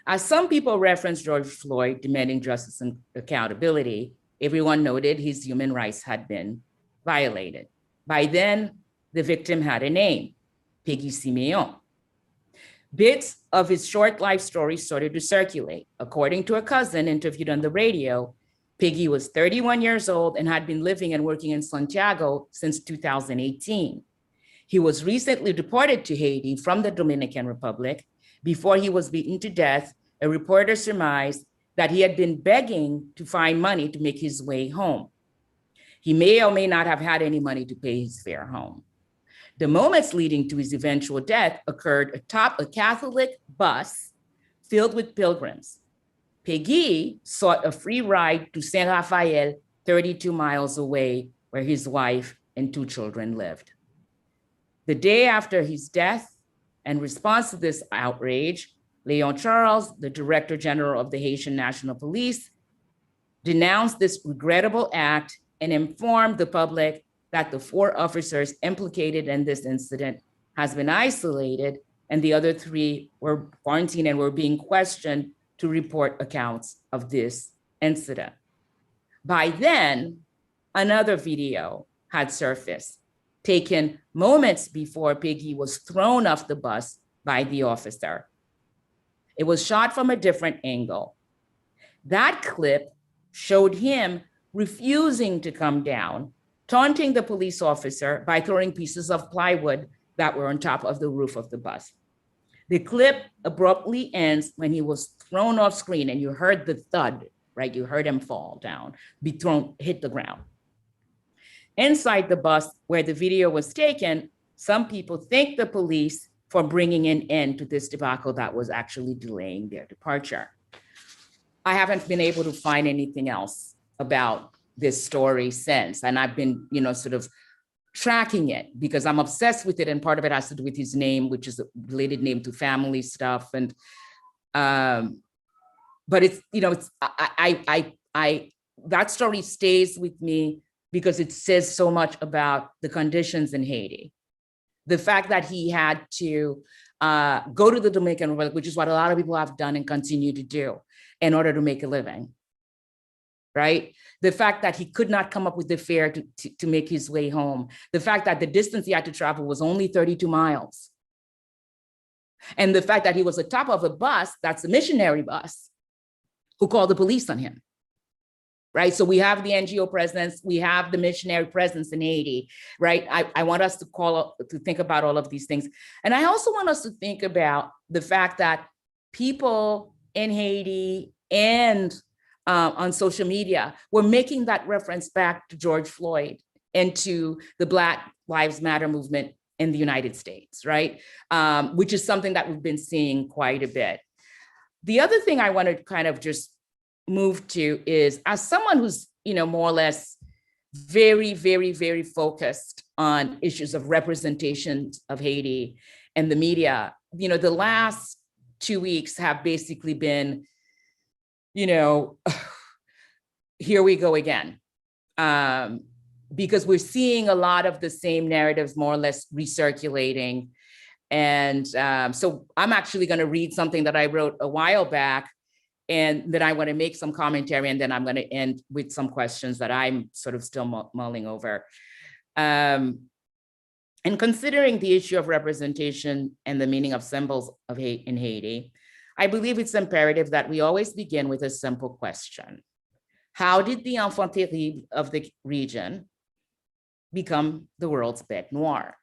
As some people referenced George Floyd demanding justice and accountability, everyone noted his human rights had been violated. By then, the victim had a name, Peggy Siméon. Bits of his short life story started to circulate. According to a cousin interviewed on the radio, Peggy was 31 years old and had been living and working in Santiago since 2018. He was recently deported to Haiti from the Dominican Republic. Before he was beaten to death, a reporter surmised that he had been begging to find money to make his way home. He may or may not have had any money to pay his fare home. The moments leading to his eventual death occurred atop a Catholic bus filled with pilgrims. Peggy sought a free ride to Saint Raphael, 32 miles away, where his wife and 2 children lived. The day after his death, in response to this outrage, Léon Charles, the Director General of the Haitian National Police, denounced this regrettable act and informed the public that the 4 officers implicated in this incident has been isolated, and the other 3 were quarantined and were being questioned to report accounts of this incident. By then, another video had surfaced, taken moments before Peggy was thrown off the bus by the officer. It was shot from a different angle. That clip showed him refusing to come down, taunting the police officer by throwing pieces of plywood that were on top of the roof of the bus. The clip abruptly ends when he was thrown off screen, and you heard the thud, right? You heard him fall down, be thrown, hit the ground. Inside the bus where the video was taken, some people thank the police for bringing an end to this debacle that was actually delaying their departure. I haven't been able to find anything else about this story since, and I've been, sort of tracking it because I'm obsessed with it, and part of it has to do with his name, which is a related name to family stuff, and but it's, that story stays with me because it says so much about the conditions in Haiti. The fact that he had to go to the Dominican Republic, which is what a lot of people have done and continue to do in order to make a living, right? The fact that he could not come up with the fare to make his way home. The fact that the distance he had to travel was only 32 miles. And the fact that he was atop of a bus, that's a missionary bus, who called the police on him, right? So we have the NGO presence, we have the missionary presence in Haiti, right? I want us to think about all of these things. And I also want us to think about the fact that people in Haiti and on social media were making that reference back to George Floyd and to the Black Lives Matter movement in the United States, right? Which is something that we've been seeing quite a bit. The other thing I want to kind of just move to is, as someone who's, more or less very, very, very focused on issues of representation of Haiti and the media, the last 2 weeks have basically been, here we go again. Because we're seeing a lot of the same narratives more or less recirculating. And so I'm actually going to read something that I wrote a while back, and then I want to make some commentary, and then I'm going to end with some questions that I'm sort of still mulling over. And considering the issue of representation and the meaning of symbols of hate in Haiti, I believe it's imperative that we always begin with a simple question. How did the enfant terrible of the region become the world's bête noire?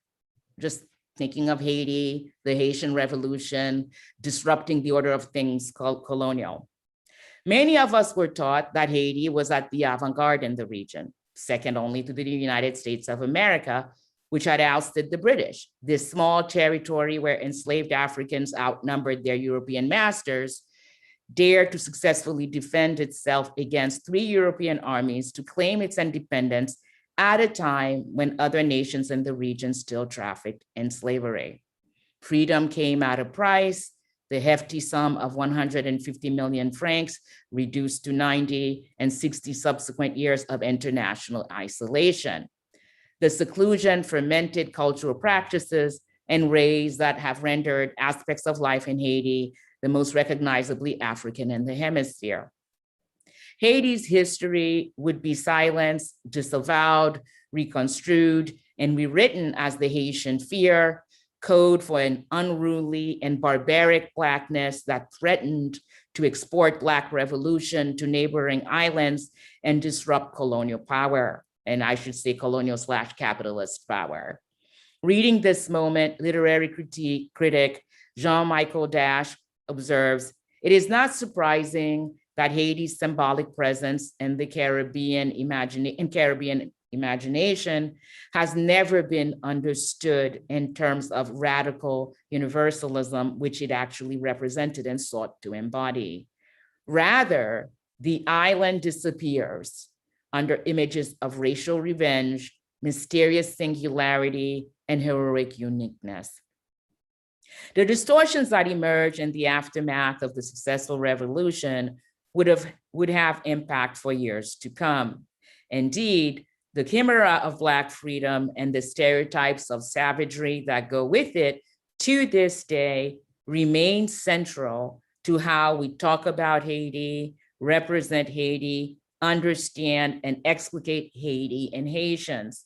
Just thinking of Haiti, the Haitian Revolution, disrupting the order of things called colonial. Many of us were taught that Haiti was at the avant-garde in the region, second only to the United States of America, which had ousted the British. This small territory where enslaved Africans outnumbered their European masters dared to successfully defend itself against 3 European armies to claim its independence at a time when other nations in the region still trafficked in slavery. Freedom came at a price, the hefty sum of 150 million francs reduced to 90 and 60 subsequent years of international isolation. The seclusion fermented cultural practices and ways that have rendered aspects of life in Haiti the most recognizably African in the hemisphere. Haiti's history would be silenced, disavowed, reconstrued, and rewritten as the Haitian fear, code for an unruly and barbaric Blackness that threatened to export Black revolution to neighboring islands and disrupt colonial power, and I should say colonial/capitalist power. Reading this moment, literary critic Jean-Michel Dash observes, it is not surprising that Haiti's symbolic presence in the Caribbean imagination has never been understood in terms of radical universalism, which it actually represented and sought to embody. Rather, the island disappears under images of racial revenge, mysterious singularity, and heroic uniqueness. The distortions that emerge in the aftermath of the successful revolution would have impact for years to come. Indeed, the chimera of Black freedom and the stereotypes of savagery that go with it to this day remain central to how we talk about Haiti, represent Haiti, understand and explicate Haiti and Haitians.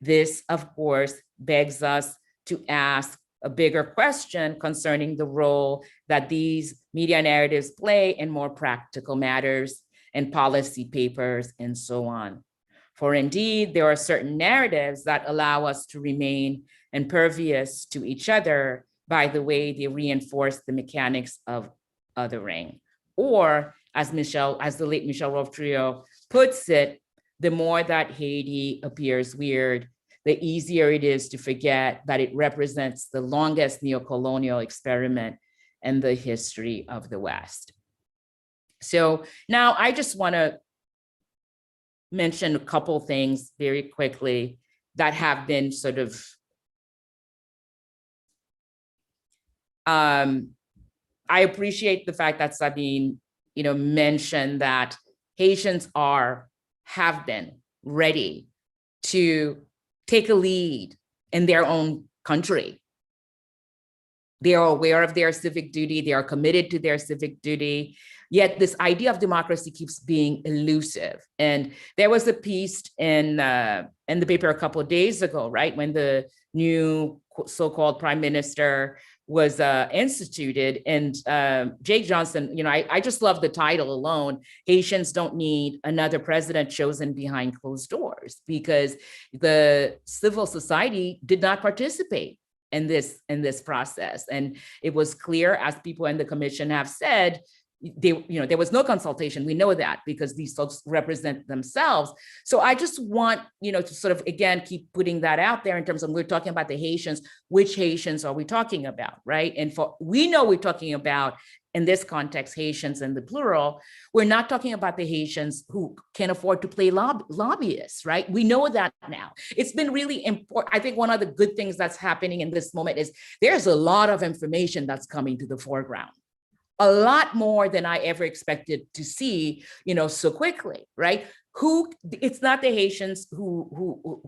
This, of course, begs us to ask a bigger question concerning the role that these media narratives play in more practical matters and policy papers and so on. For indeed, there are certain narratives that allow us to remain impervious to each other by the way they reinforce the mechanics of othering. Or as the late Michel Rolfe-Trio puts it, the more that Haiti appears weird, the easier it is to forget that it represents the longest neocolonial experiment in the history of the West. So now I just want to mention a couple things very quickly that have been sort of I appreciate the fact that Sabine, mentioned that Haitians have been ready to take a lead in their own country. They are aware of their civic duty. They are committed to their civic duty. Yet this idea of democracy keeps being elusive. And there was a piece in the paper a couple of days ago, right, when the new so-called prime minister was instituted. And Jake Johnson, I just love the title alone. Haitians don't need another president chosen behind closed doors, because the civil society did not participate in this process. And it was clear, as people in the commission have said, there was no consultation. We know that because these folks represent themselves. So I just want, to sort of, again, keep putting that out there in terms of, we're talking about the Haitians, which Haitians are we talking about, right? And we know we're talking about, in this context, Haitians in the plural. We're not talking about the Haitians who can afford to play lobbyists, right? We know that now. It's been really important. I think one of the good things that's happening in this moment is there's a lot of information that's coming to the foreground. A lot more than I ever expected to see, so quickly, right? It's not the Haitians who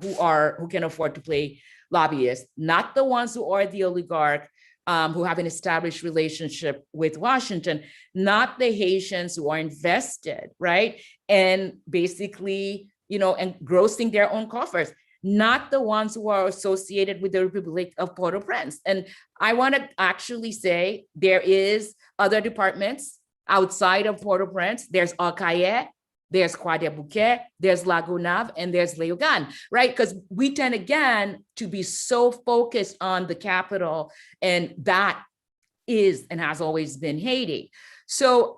can afford to play lobbyists, not the ones who are the oligarch, who have an established relationship with Washington, not the Haitians who are invested, right? And basically, engrossing their own coffers, not the ones who are associated with the Republic of Port-au-Prince. And I want to actually say there is other departments outside of Port-au-Prince. There's Alcaye, there's Croix-des-Bouquets, there's Lagunave, and there's Léogane, right? Because we tend, again, to be so focused on the capital, and that is and has always been Haiti. So,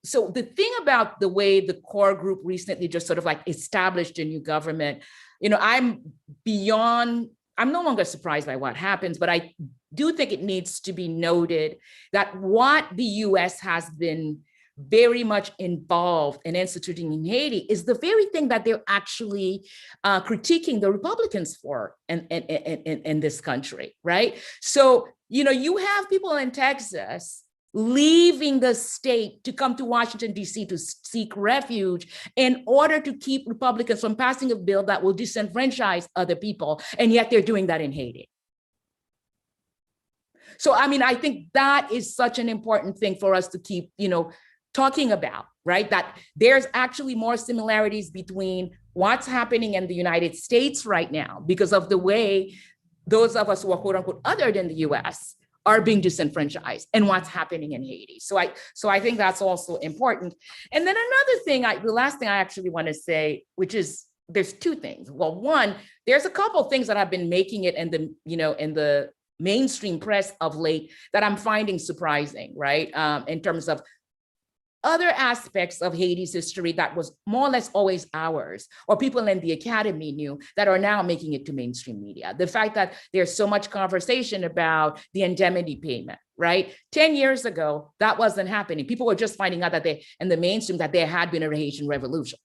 so the thing about the way the core group recently just sort of like established a new government, I'm no longer surprised by what happens, but I do think it needs to be noted that what the US has been very much involved in instituting in Haiti is the very thing that they're actually critiquing the Republicans for in this country, right? So, you have people in Texas leaving the state to come to Washington, D.C. to seek refuge in order to keep Republicans from passing a bill that will disenfranchise other people. And yet they're doing that in Haiti. So, I think that is such an important thing for us to keep, talking about, right? That there's actually more similarities between what's happening in the United States right now because of the way those of us who are quote unquote other than the US are being disenfranchised and what's happening in Haiti. So I think that's also important. And then another thing, the last thing I actually want to say, which is, there's two things. Well, one, there's a couple of things that have been making it in the mainstream press of late that I'm finding surprising, right? In terms of other aspects of Haiti's history that was more or less always ours, or people in the academy knew, that are now making it to mainstream media. The fact that there's so much conversation about the indemnity payment, right? 10 years ago, that wasn't happening. People were just finding out that in the mainstream, that there had been a Haitian revolution.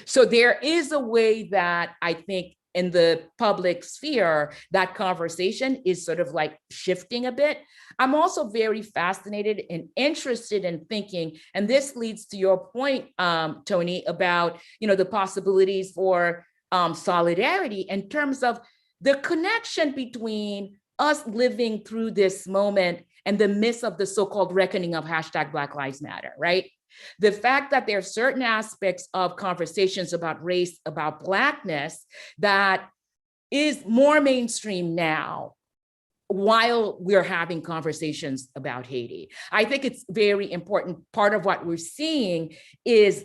So there is a way that I think in the public sphere, that conversation is sort of like shifting a bit. I'm also very fascinated and interested in thinking, and this leads to your point, Tony, about the possibilities for solidarity in terms of the connection between us living through this moment and the midst of the so-called reckoning of #Black Lives Matter, right? The fact that there are certain aspects of conversations about race, about Blackness, that is more mainstream now while we're having conversations about Haiti. I think it's very important. Part of what we're seeing is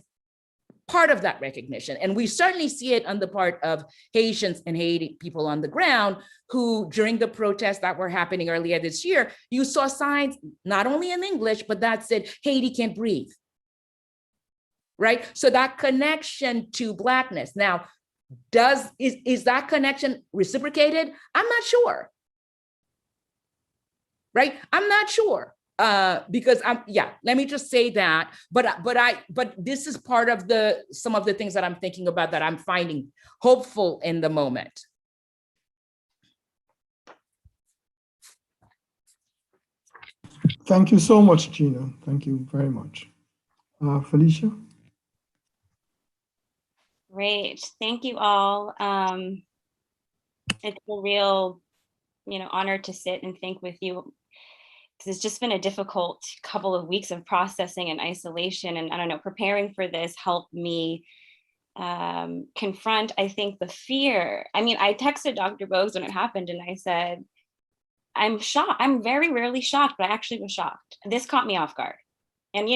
part of that recognition. And we certainly see it on the part of Haitians and Haiti people on the ground, who during the protests that were happening earlier this year, you saw signs, not only in English, but that said, Haiti can't breathe. Right? So that connection to Blackness. Now, is that connection reciprocated? I'm not sure. Right? I'm not sure. Because let me just say that. But this is part of some of the things that I'm thinking about, that I'm finding hopeful in the moment. Thank you so much, Gina. Thank you very much. Felicia? Great, thank you all. It's a real, honor to sit and think with you, because it's just been a difficult couple of weeks of processing and isolation. And I don't know, preparing for this helped me confront, I think, the fear. I mean, I texted Dr. Bogues when it happened, and I said, I'm shocked. I'm very rarely shocked, but I actually was shocked. This caught me off guard. And,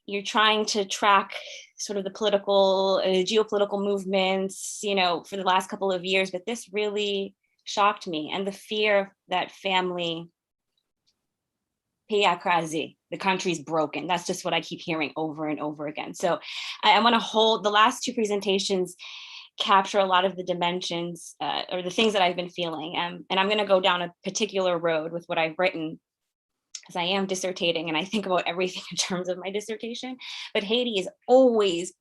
you're trying to track sort of the political, geopolitical movements, for the last couple of years, but this really shocked me. And the fear that family, pays écrasé, the country's broken. That's just what I keep hearing over and over again. So I want to hold, the last two presentations capture a lot of the dimensions or the things that I've been feeling. And I'm going to go down a particular road with what I've written, because I am dissertating and I think about everything in terms of my dissertation. But Haiti is always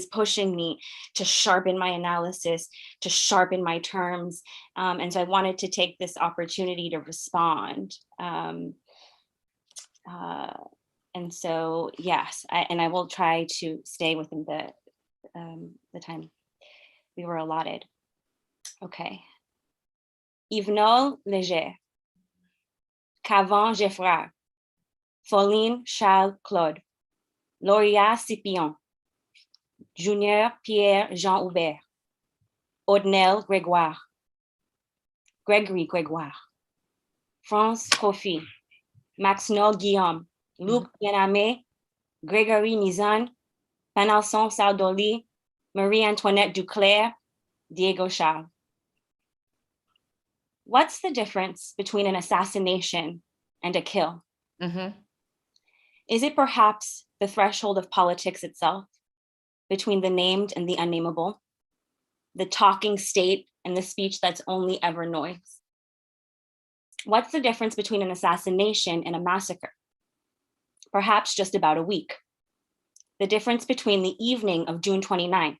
pushing me to sharpen my analysis, to sharpen my terms. And so I wanted to take this opportunity to respond. And so, yes, I will try to stay within the time we were allotted. Okay. Yvenol Léger, Cavan Geffrard, Pauline Charles Claude, Lauria Scipion, Junior Pierre Jean Hubert, Audnel Grégoire, Gregory Grégoire, France Kofi, Maxnol Guillaume, Luc Bien-Aimé, Grégory Mizan, Panalson Sardoli, Marie-Antoinette Duclair, Diego Charles. What's the difference between an assassination and a kill? Mm-hmm. Is it perhaps the threshold of politics itself, between the named and the unnameable, the talking state and the speech that's only ever noise? What's the difference between an assassination and a massacre? Perhaps just about a week. The difference between the evening of June 29th,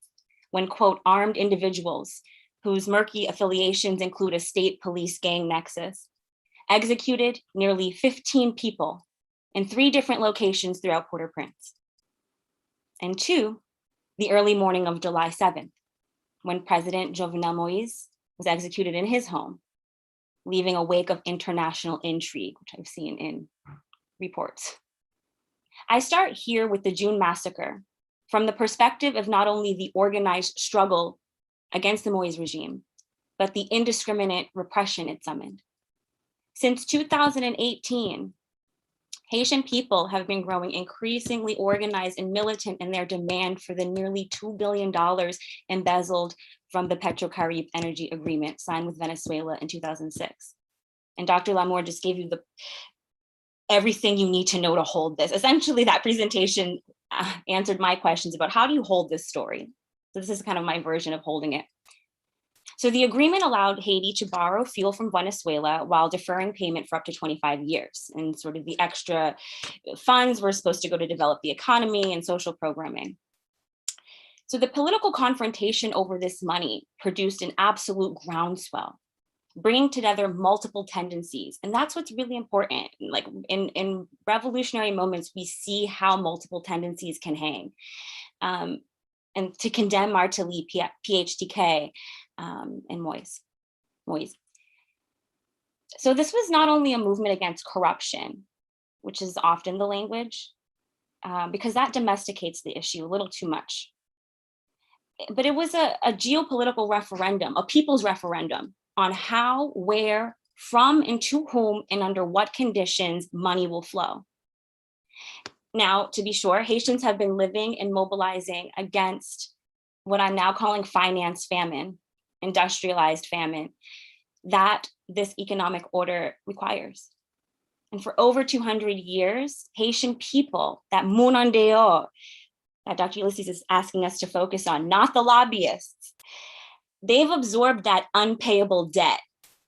when, quote, armed individuals whose murky affiliations include a state police gang nexus, executed nearly 15 people in 3 different locations throughout Port-au-Prince. And 2, the early morning of July 7th, when President Jovenel Moïse was executed in his home, leaving a wake of international intrigue, which I've seen in reports. I start here with the June massacre from the perspective of not only the organized struggle against the Moïse regime, but the indiscriminate repression it summoned. Since 2018, Haitian people have been growing increasingly organized and militant in their demand for the nearly $2 billion embezzled from the Petrocaribe energy agreement signed with Venezuela in 2006. And Dr. Lamour just gave you everything you need to know to hold this. Essentially, that presentation answered my questions about how do you hold this story? So this is kind of my version of holding it. So the agreement allowed Haiti to borrow fuel from Venezuela while deferring payment for up to 25 years. And sort of the extra funds were supposed to go to develop the economy and social programming. So the political confrontation over this money produced an absolute groundswell, bringing together multiple tendencies. And that's what's really important. Like in revolutionary moments, we see how multiple tendencies can hang. And to condemn Martelly, PHTK, and Moise. So this was not only a movement against corruption, which is often the language, because that domesticates the issue a little too much. But it was a geopolitical referendum, a people's referendum on how, where, from, and to whom, and under what conditions money will flow. Now, to be sure, Haitians have been living and mobilizing against what I'm now calling finance famine, industrialized famine, that this economic order requires. And for over 200 years, Haitian people, that moun en dehors, that Dr. Ulysses is asking us to focus on, not the lobbyists, they've absorbed that unpayable debt.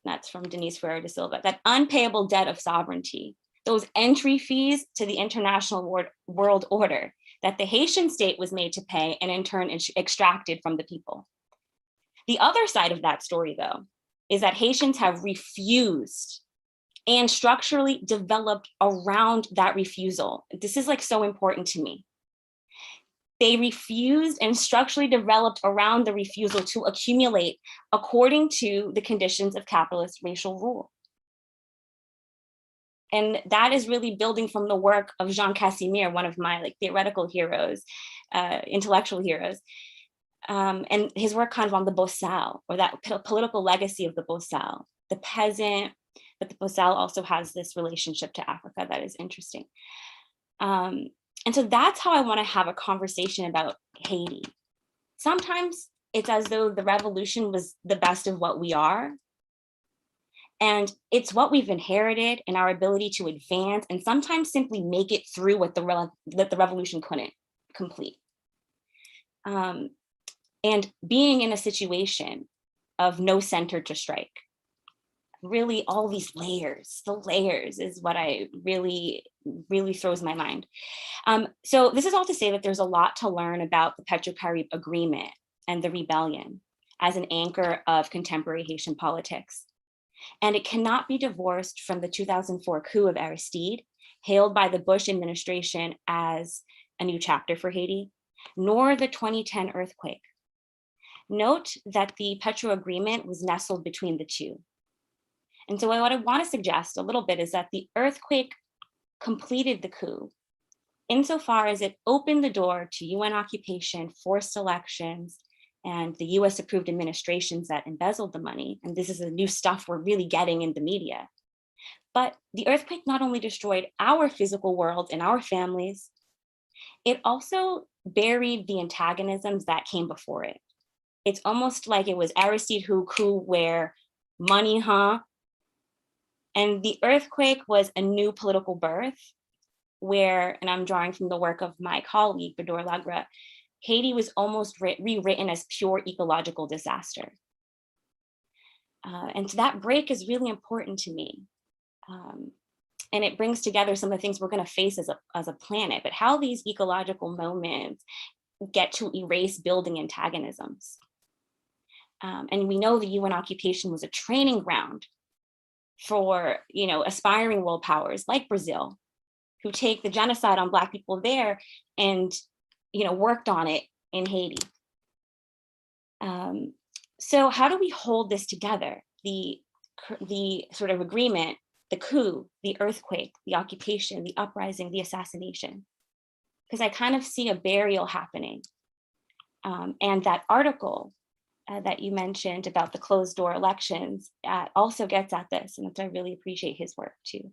That's from Denise Ferrer de Silva, that unpayable debt of sovereignty, those entry fees to the international world order that the Haitian state was made to pay and in turn extracted from the people. The other side of that story, though, is that Haitians have refused and structurally developed around that refusal. This is like so important to me. They refused and structurally developed around the refusal to accumulate according to the conditions of capitalist racial rule. And that is really building from the work of Jean Casimir, one of my theoretical heroes, intellectual heroes, and his work kind of on the Bosal, or that political legacy of the Bosal, the peasant, but the Bosal also has this relationship to Africa that is interesting. And so that's how I want to have a conversation about Haiti. Sometimes it's as though the revolution was the best of what we are. And it's what we've inherited and our ability to advance and sometimes simply make it through what the revolution couldn't complete. And being in a situation of no center to strike. Really all these layers, the layers is what I really throws my mind. So this is all to say that there's a lot to learn about the Petro-Caribe Agreement and the rebellion as an anchor of contemporary Haitian politics. And it cannot be divorced from the 2004 coup of Aristide, hailed by the Bush administration as a new chapter for Haiti, nor the 2010 earthquake. Note that the Petro Agreement was nestled between the two. And so what I want to suggest a little bit is that the earthquake completed the coup insofar as it opened the door to UN occupation, forced elections, and the US approved administrations that embezzled the money. And this is the new stuff we're really getting in the media. But the earthquake not only destroyed our physical world and our families, it also buried the antagonisms that came before it. It's almost like it was Aristide coup where money, And the earthquake was a new political birth where, and I'm drawing from the work of my colleague, Bador Lagra, Haiti was almost rewritten as pure ecological disaster. And so that break is really important to me. And it brings together some of the things we're going to face as a planet, but how these ecological moments get to erase building antagonisms. And we know the UN occupation was a training ground for aspiring world powers like Brazil, who take the genocide on Black people there and worked on it in Haiti. So how do we hold this together? The sort of agreement, the coup, the earthquake, the occupation, the uprising, the assassination, because I kind of see a burial happening. And that article that you mentioned about the closed door elections also gets at this, and I really appreciate his work too.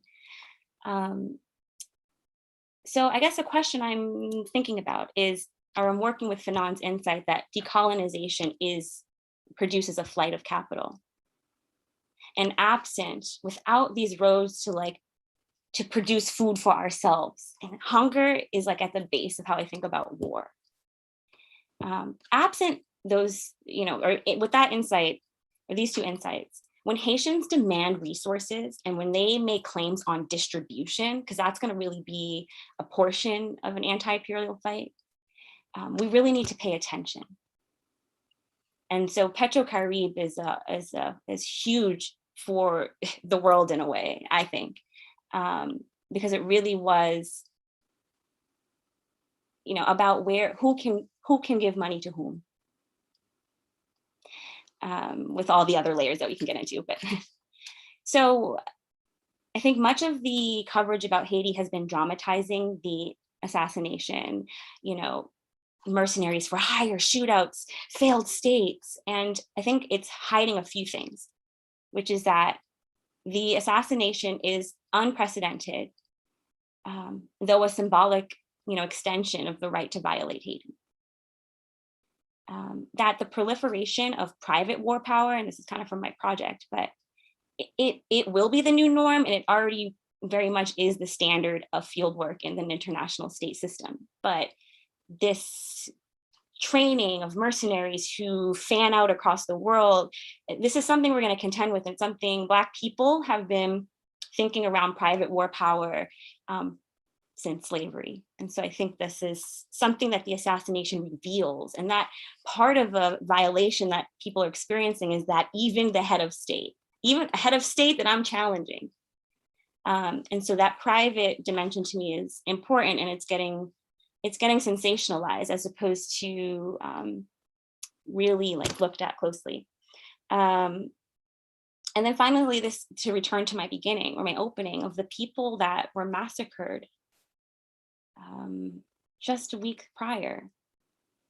So I guess the question I'm thinking about is, or I'm working with Fanon's insight that decolonization produces a flight of capital. And absent, without these roads to to produce food for ourselves. And hunger is like at the base of how I think about war. Absent those, with that insight, or these two insights, when Haitians demand resources and when they make claims on distribution, because that's going to really be a portion of an anti-imperial fight, we really need to pay attention. And so Petro-Caribe is huge for the world in a way, I think, because it really was, about who can give money to whom, with all the other layers that we can get into. But so I think much of the coverage about Haiti has been dramatizing the assassination, mercenaries for hire, shootouts, failed states. And I think it's hiding a few things, which is that the assassination is unprecedented, though a symbolic, extension of the right to violate Haiti. That the proliferation of private war power, and this is kind of from my project, but it will be the new norm, and it already very much is the standard of field work in the international state system. But this training of mercenaries who fan out across the world, this is something we're going to contend with, and something Black people have been thinking around private war power since slavery. And so I think this is something that the assassination reveals, and that part of a violation that people are experiencing is that even the head of state, even a head of state that I'm challenging. And so that private dimension to me is important, and it's getting sensationalized as opposed to really looked at closely. And then finally, this, to return to my beginning or my opening, of the people that were massacred just a week prior,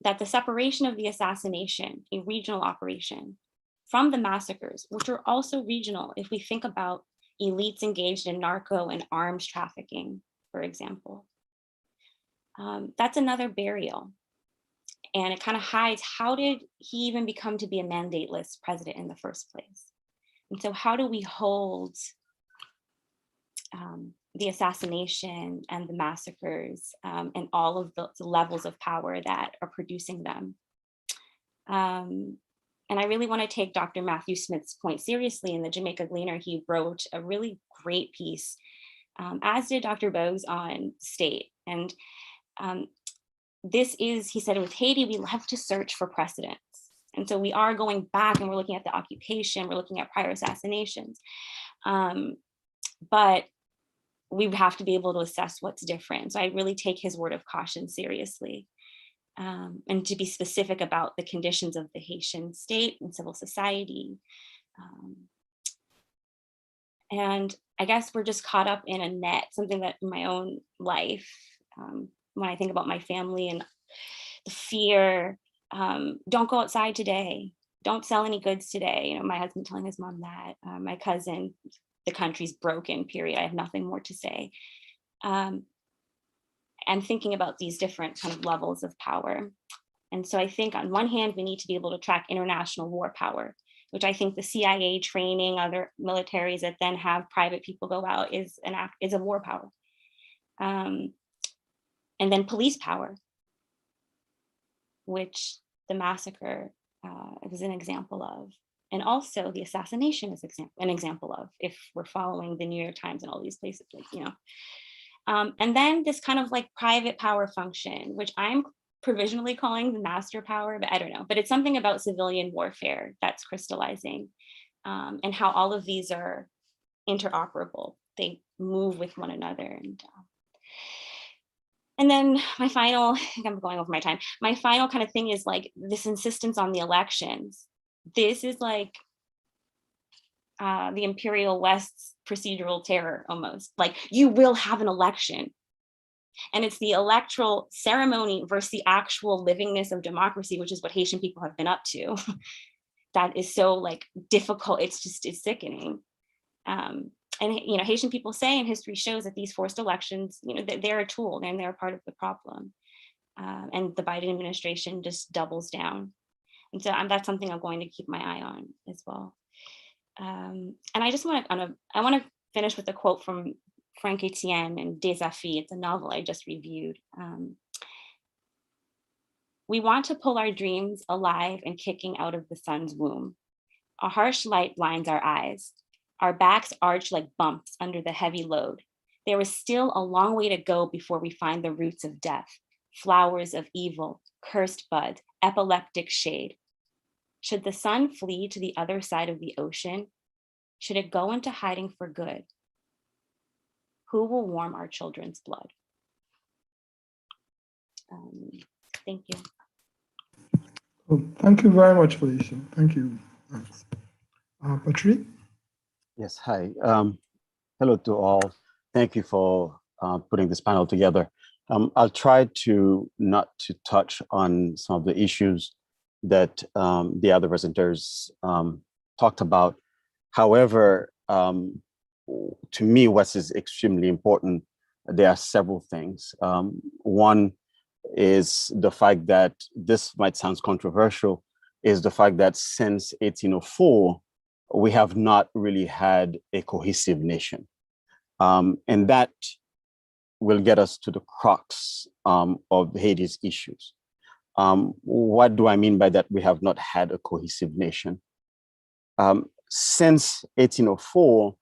that the separation of the assassination, a regional operation, from the massacres, which are also regional, if we think about elites engaged in narco and arms trafficking, for example, that's another burial. And it kind of hides, how did he even become to be a mandateless president in the first place? And so how do we hold the assassination and the massacres and all of the levels of power that are producing them? And I really want to take Dr. Matthew Smith's point seriously. In the Jamaica Gleaner, he wrote a really great piece, as did Dr. Bogues, on state. And this is, he said, with Haiti, we love to search for precedents. And so we are going back and we're looking at the occupation, we're looking at prior assassinations. But we have to be able to assess what's different. So I really take his word of caution seriously. And to be specific about the conditions of the Haitian state and civil society. And I guess we're just caught up in a net, something that in my own life, when I think about my family and the fear, don't go outside today, don't sell any goods today. My husband telling his mom that, my cousin, the country's broken, period, I have nothing more to say. And thinking about these different kind of levels of power. And so I think on one hand, we need to be able to track international war power, which I think the CIA training other militaries that then have private people go out is a war power. And then police power, which the massacre is an example of. And also the assassination is an example of, if we're following the New York Times and all these places, and then this kind of private power function, which I'm provisionally calling the master power, but I don't know, but it's something about civilian warfare that's crystallizing, and how all of these are interoperable. They move with one another. And then my final, I think I'm going over my time. My final kind of thing is this insistence on the elections. This is the Imperial West's procedural terror almost. You will have an election. And it's the electoral ceremony versus the actual livingness of democracy, which is what Haitian people have been up to. That is so difficult. It's sickening. And Haitian people say, and history shows, that these forced elections, they're a tool and they're a part of the problem. And the Biden administration just doubles down. And so that's something I'm going to keep my eye on as well. And I just want to finish with a quote from Frank Etienne and Des Afis. It's a novel I just reviewed. We want to pull our dreams alive and kicking out of the sun's womb. A harsh light blinds our eyes. Our backs arch like bumps under the heavy load. There is still a long way to go before we find the roots of death, flowers of evil, cursed bud, epileptic shade. Should the sun flee to the other side of the ocean? Should it go into hiding for good? Who will warm our children's blood? Thank you. Well, thank you very much, Felicia. Thank you. Thanks. Patrick? Yes, hi. Hello to all. Thank you for putting this panel together. I'll try to not to touch on some of the issues that the other presenters talked about. However, to me, what is extremely important, there are several things. One is the fact that this might sound controversial, is the fact that since 1804, we have not really had a cohesive nation. And that will get us to the crux of Haiti's issues. What do I mean by that? We have not had a cohesive nation. Since 1804,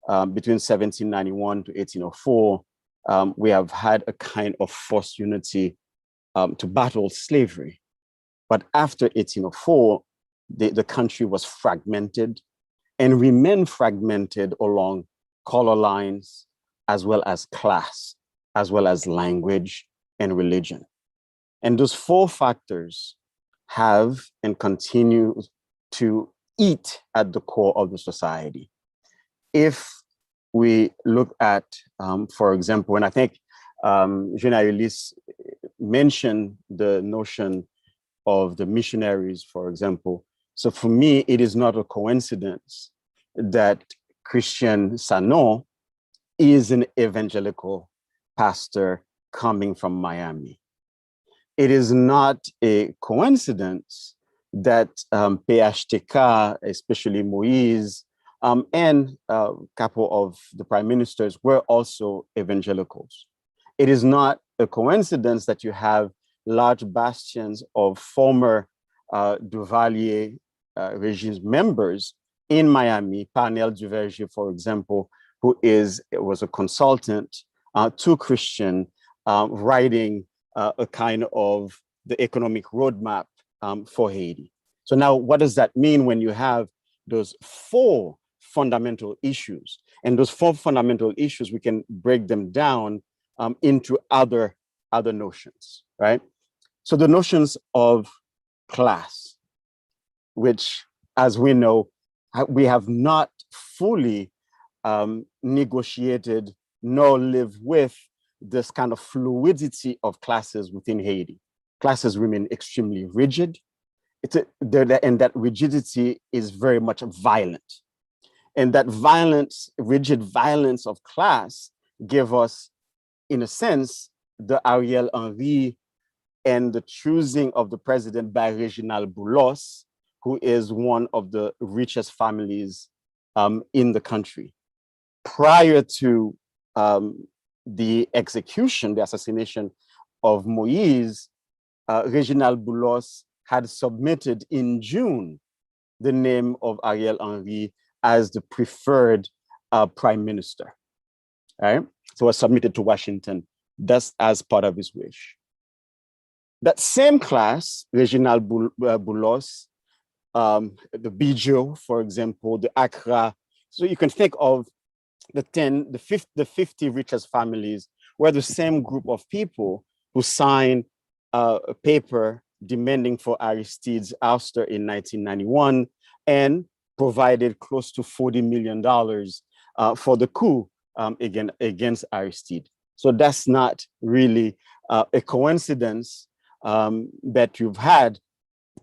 between 1791 to 1804, we have had a kind of forced unity to battle slavery. But after 1804, the country was fragmented and remained fragmented along color lines, as well as class, as well as language and religion. And those four factors have and continue to eat at the core of the society. If we look at, for example, and I think Jean-Ulysse mentioned the notion of the missionaries, for example. So for me, it is not a coincidence that Christian Sanon is an evangelical pastor coming from Miami. It is not a coincidence that PHTK, especially Moïse, and a couple of the prime ministers were also evangelicals. It is not a coincidence that you have large bastions of former Duvalier regime members in Miami, Parnell Duverger, for example, who was a consultant to Christian, writing a kind of the economic roadmap for Haiti. So now what does that mean when you have those four fundamental issues? And those four fundamental issues, we can break them down into other notions, right? So the notions of class, which, as we know, we have not fully negotiated nor live with this kind of fluidity of classes within Haiti. Classes remain extremely rigid, and that rigidity is very much violent. And that violence, rigid violence of class, give us, in a sense, the Ariel Henry and the choosing of the president by Reginald Boulos, who is one of the richest families in the country. Prior to the execution, the assassination of Moïse, Reginald Boulos had submitted in June the name of Ariel Henry as the preferred prime minister, right? So it was submitted to Washington, thus as part of his wish. That same class, Reginald Boulos, the Bijo, for example, the Accra. So you can think of the 50 richest families were the same group of people who signed a paper demanding for Aristide's ouster in 1991 and provided close to $40 million for the coup against Aristide. So that's not really a coincidence that you've had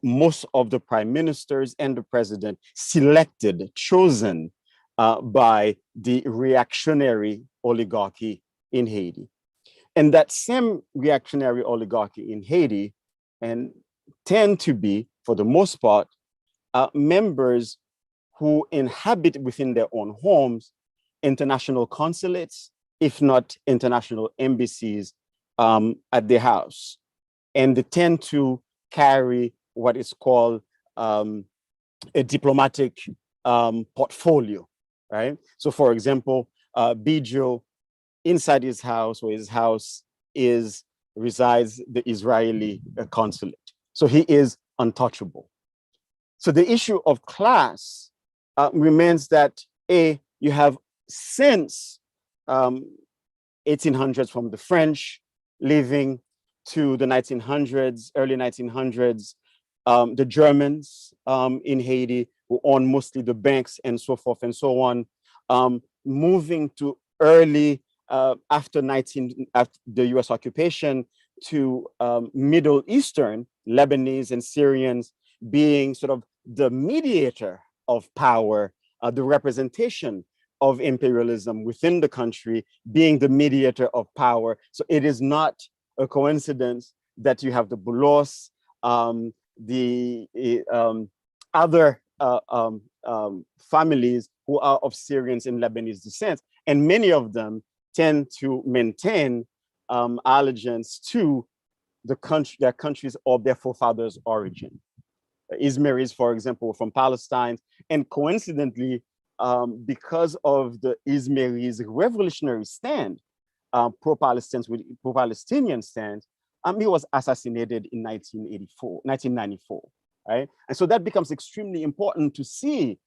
most of the prime ministers and the president selected, chosen by the reactionary oligarchy in Haiti. And that same reactionary oligarchy in Haiti and tend to be, for the most part, members who inhabit within their own homes international consulates if not international embassies at their house. And they tend to carry what is called a diplomatic portfolio, right? So for example, Bijo, inside his house, or his house resides the Israeli consulate. So he is untouchable. So the issue of class remains that you have since 1800s, from the French leaving to the 1900s, early 1900s, the Germans in Haiti who own mostly the banks and so forth and so on, moving to early after the US occupation to Middle Eastern, Lebanese and Syrians being sort of the mediator of power, the representation of imperialism within the country, being the mediator of power. So it is not a coincidence that you have the Boulos, the other families who are of Syrians and Lebanese descent, and many of them tend to maintain allegiance to their countries or their forefathers' origin. Izmaris, for example, from Palestine, and coincidentally, because of the Izmaris' revolutionary stand, pro-Palestinian stand, he was assassinated in 1994, right? And so that becomes extremely important to see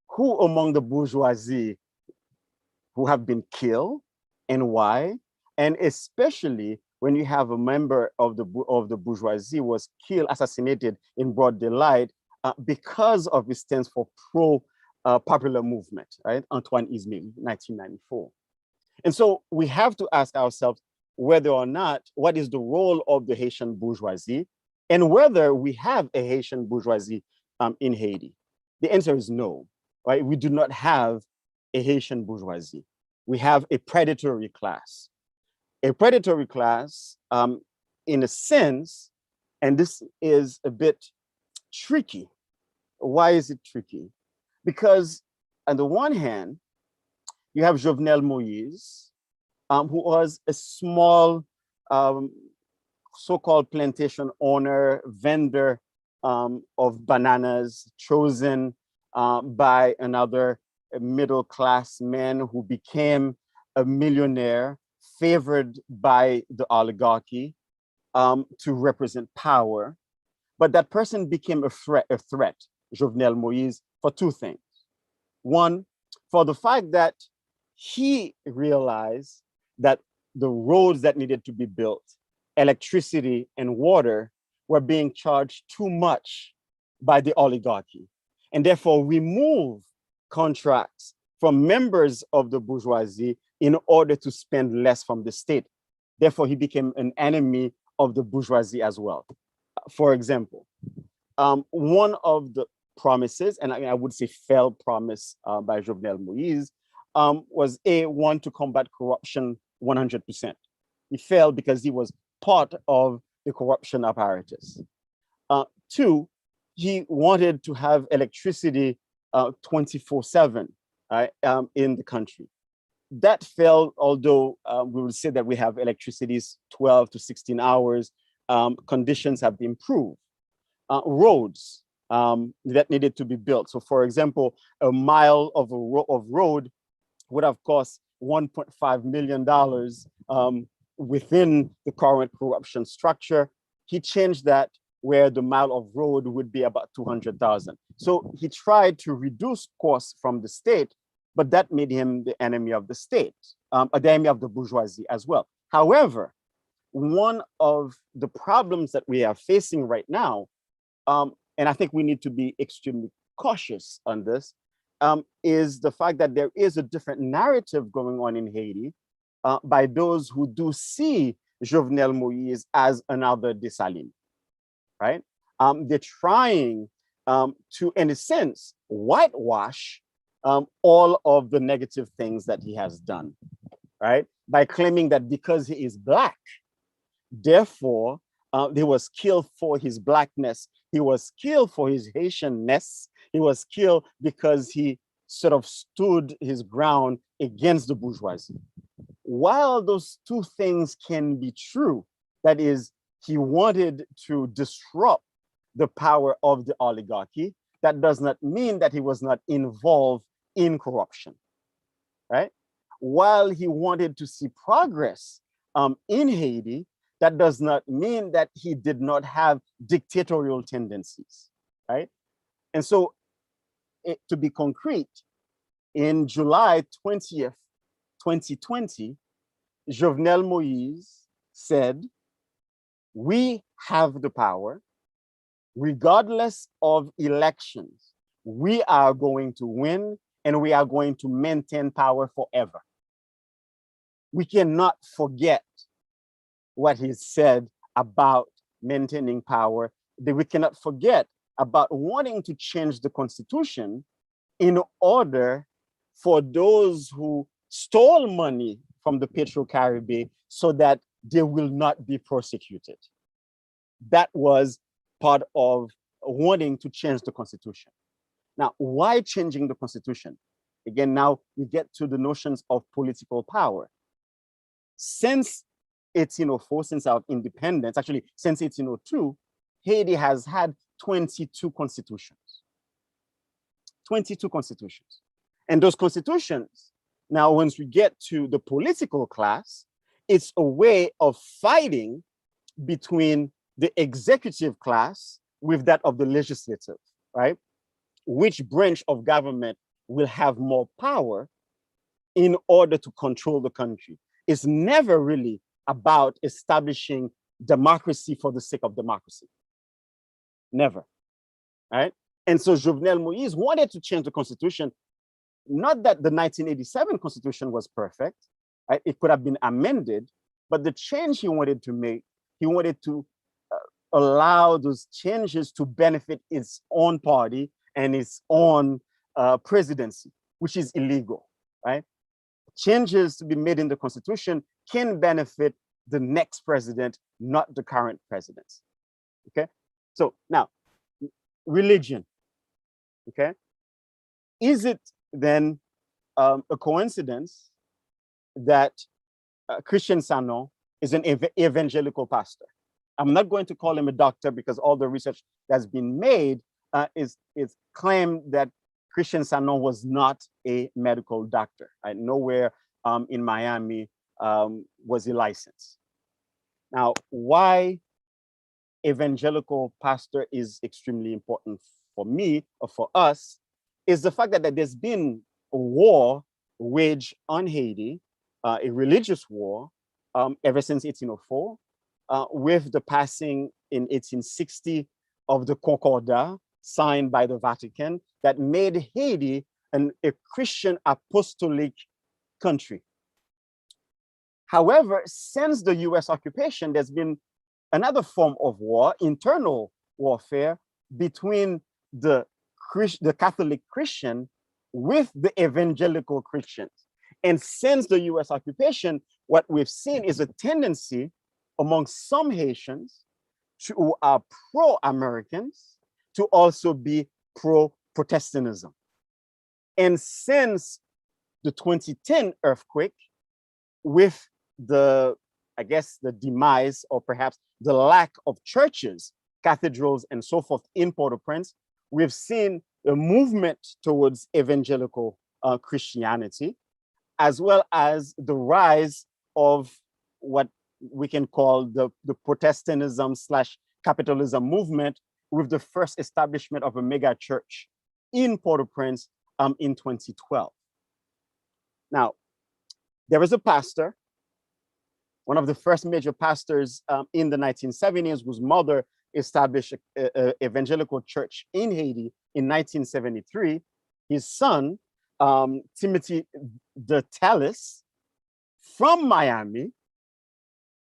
who among the bourgeoisie who have been killed and why, and especially when you have a member of the bourgeoisie was killed, assassinated in broad daylight because of his stance for popular movement, right? Antoine Izmail, 1994. And so we have to ask ourselves whether or not, what is the role of the Haitian bourgeoisie, and whether we have a Haitian bourgeoisie in Haiti. The answer is no, right? We do not have a Haitian bourgeoisie. We have a predatory class. A predatory class, in a sense, and this is a bit tricky. Why is it tricky? Because on the one hand, you have Jovenel Moïse, who was a small so-called plantation owner, vendor of bananas, chosen by another middle-class man who became a millionaire, favored by the oligarchy to represent power. But that person became a threat, Jovenel Moïse, for two things. One, for the fact that he realized that the roads that needed to be built, electricity and water, were being charged too much by the oligarchy, and therefore remove contracts from members of the bourgeoisie in order to spend less from the state. Therefore, he became an enemy of the bourgeoisie as well. For example, one of the promises, and I would say failed promise by Jovenel Moïse, was one, to combat corruption 100%. He failed because he was part of the corruption apparatus. Two, he wanted to have electricity 24/7 in the country. That failed, although we would say that we have electricity 12 to 16 hours. Conditions have improved. Roads that needed to be built. So for example, a mile of road would have cost $1.5 million within the current corruption structure. He changed that, where the mile of road would be about 200,000. So he tried to reduce costs from the state, but that made him the enemy of the state, the enemy of the bourgeoisie as well. However, one of the problems that we are facing right now, and I think we need to be extremely cautious on this, is the fact that there is a different narrative going on in Haiti by those who do see Jovenel Moïse as another Dessalines, right? They're trying to, in a sense, whitewash all of the negative things that he has done, right? By claiming that because he is Black, therefore, he was killed for his Blackness. He was killed for his Haitianness. He was killed because he sort of stood his ground against the bourgeoisie. while those two things can be true, that is, he wanted to disrupt the power of the oligarchy, that does not mean that he was not involved in corruption, right? While he wanted to see progress in Haiti, that does not mean that he did not have dictatorial tendencies, right? And so, to be concrete, in July 20th, 2020, Jovenel Moïse said, we have the power, regardless of elections, we are going to win and we are going to maintain power forever. We cannot forget what he said about maintaining power. We cannot forget about wanting to change the constitution in order for those who stole money from the Petro-Caribbean so that they will not be prosecuted. That was part of wanting to change the constitution. Now, why changing the constitution? Again, now we get to the notions of political power. Since 1804, since our independence, actually since 1802, Haiti has had 22 constitutions. 22 constitutions. And those constitutions, now once we get to the political class, it's a way of fighting between the executive class with that of the legislative, right? Which branch of government will have more power in order to control the country. It's never really about establishing democracy for the sake of democracy. Never, right? And so Jovenel Moïse wanted to change the constitution. Not that the 1987 constitution was perfect, right? It could have been amended, but the change he wanted to make, he wanted to allow those changes to benefit his own party and his own presidency, which is illegal, right? Changes to be made in the constitution can benefit the next president, not the current president, okay? So now, religion, okay? Is it then a coincidence that Christian Sanon is an evangelical pastor? I'm not going to call him a doctor because all the research that's been made is claimed that Christian Sanon was not a medical doctor. Right? Nowhere in Miami was he licensed. Now, why evangelical pastor is extremely important for me or for us is the fact that there's been a war waged on Haiti, a religious war, ever since 1804, with the passing in 1860 of the Concordat signed by the Vatican that made Haiti a Christian apostolic country. However, since the US occupation, there's been another form of war, internal warfare between the Catholic Christian with the evangelical Christians. And since the US occupation, what we've seen is a tendency among some Haitians who are pro-Americans to also be pro-Protestantism. And since the 2010 earthquake, with the, I guess, the demise or perhaps the lack of churches, cathedrals, and so forth in Port-au-Prince, we've seen a movement towards evangelical Christianity, as well as the rise of what we can call the Protestantism / capitalism movement, with the first establishment of a mega church in Port-au-Prince in 2012. Now, there was a pastor, one of the first major pastors in the 1970s, whose mother established an evangelical church in Haiti in 1973. His son, Timothy de Tallis, from Miami,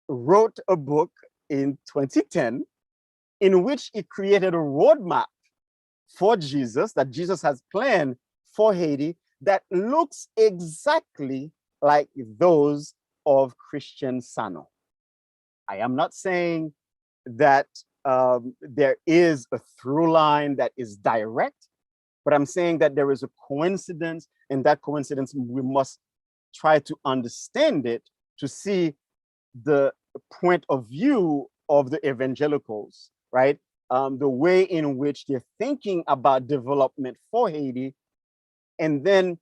wrote a book in 2010 in which he created a roadmap for Jesus, that Jesus has planned for Haiti, that looks exactly like those of Christian Sanon. I am not saying that there is a through line that is direct, but I'm saying that there is a coincidence, and that coincidence we must try to understand it, to see the point of view of the evangelicals, right? The way in which they're thinking about development for Haiti. And then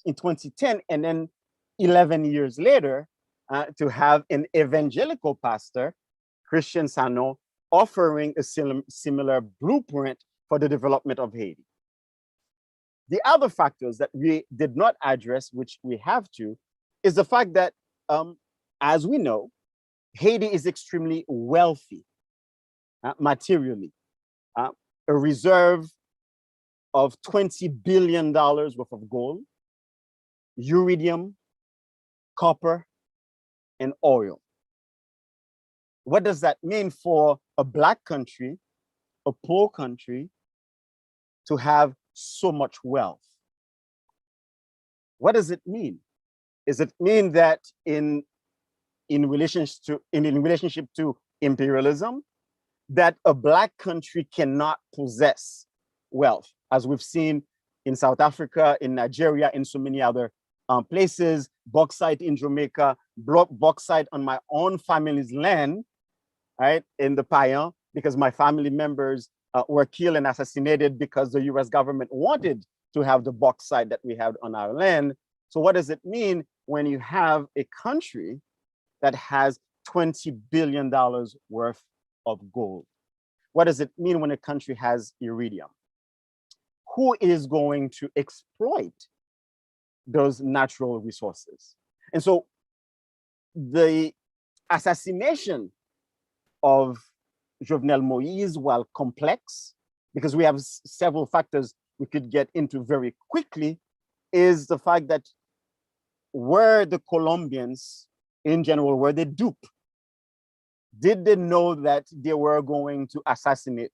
in 2010, and then 11 years later, to have an evangelical pastor, Christian Sano, offering a similar blueprint for the development of Haiti. The other factors that we did not address, which we have to, is the fact that, as we know, Haiti is extremely wealthy materially. A reserve of $20 billion worth of gold, iridium, copper, and oil. What does that mean for a Black country, a poor country, to have so much wealth? What does it mean? Does it mean that in relationship to imperialism, that a Black country cannot possess wealth, as we've seen in South Africa, in Nigeria, in so many other places, bauxite in Jamaica, bauxite on my own family's land, right, in the Payan, because my family members were killed and assassinated because the US government wanted to have the bauxite that we have on our land. So what does it mean when you have a country that has $20 billion worth of gold? What does it mean when a country has iridium? Who is going to exploit those natural resources? And so the assassination of Jovenel Moïse, while complex, because we have several factors we could get into very quickly, is the fact that were the Colombians in general, were they duped? Did they know that they were going to assassinate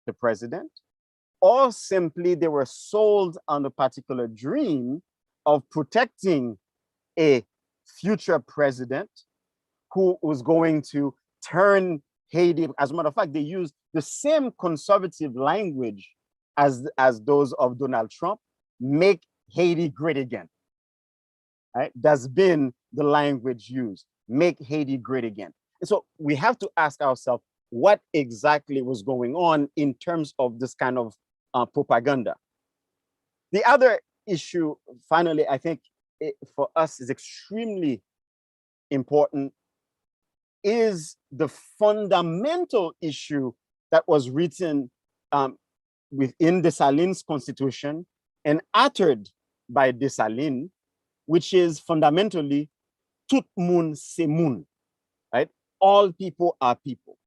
the president? Or simply they were sold on a particular dream of protecting a future president who was going to turn Haiti? As a matter of fact, they used the same conservative language as those of Donald Trump, make Haiti great again. Right? That's been the language used, make Haiti great again. And so we have to ask ourselves what exactly was going on in terms of this kind of propaganda. The other issue, finally, I think for us is extremely important, is the fundamental issue that was written within Dessalines' constitution and uttered by Dessalines, which is fundamentally tout moun c'est moun, right? All people are people.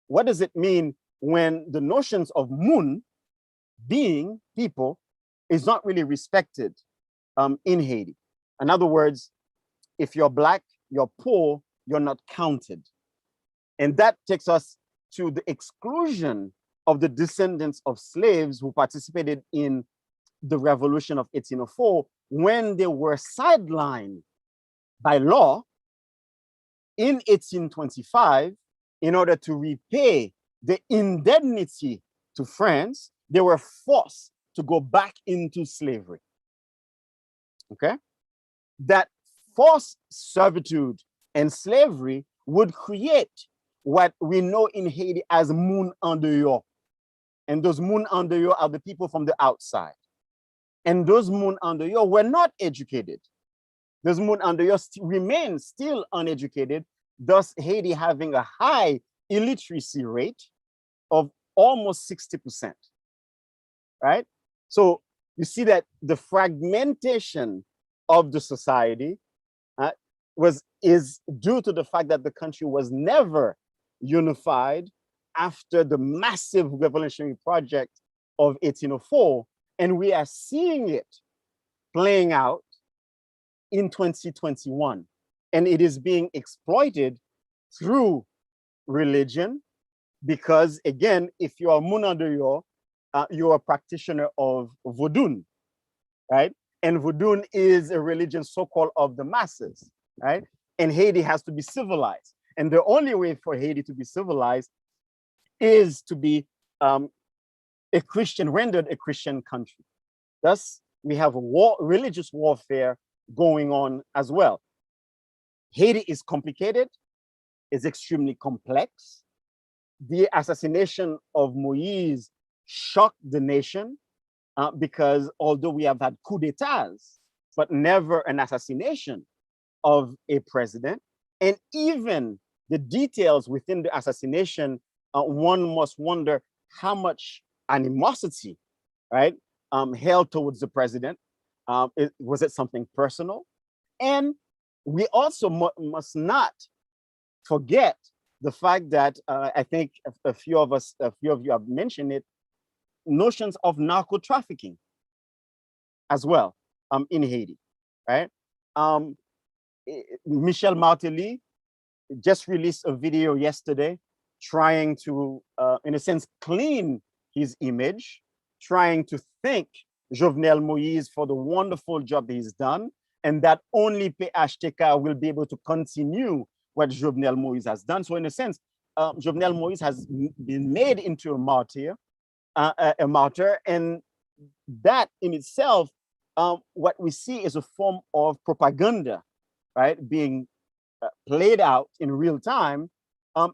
What does it mean when the notions of moun, being people, is not really respected in Haiti? In other words, if you're Black, you're poor, you're not counted. And that takes us to the exclusion of the descendants of slaves who participated in the revolution of 1804 when they were sidelined by law in 1825 in order to repay the indemnity to France. They were forced to go back into slavery. Okay? That forced servitude and slavery would create what we know in Haiti as moun en dehors. And those moun en dehors are the people from the outside. And those moun en dehors were not educated. Those moun en dehors remain still uneducated, thus Haiti having a high illiteracy rate of almost 60%, right? So you see that the fragmentation of the society is due to the fact that the country was never unified after the massive revolutionary project of 1804. And we are seeing it playing out in 2021. And it is being exploited through religion, because again, if you are Munandoyo, you're a practitioner of Vodun, right? And Vodun is a religion so-called of the masses, right? And Haiti has to be civilized. And the only way for Haiti to be civilized is to be rendered a Christian country. Thus, we have religious warfare going on as well. Haiti is complicated, is extremely complex. The assassination of Moïse shocked the nation because although we have had coups d'etats, but never an assassination of a president, and even the details within the assassination, one must wonder how much animosity, right, held towards the president. Was it something personal? And we also must not forget the fact that I think a few of you have mentioned it, notions of narco trafficking as well in Haiti, right? Michel Martelly just released a video yesterday trying to, in a sense, clean his image, trying to thank Jovenel Moïse for the wonderful job he's done, and that only PHTK will be able to continue what Jovenel Moïse has done. So in a sense, Jovenel Moïse has been made into a martyr, and that in itself, what we see is a form of propaganda, right, being played out in real time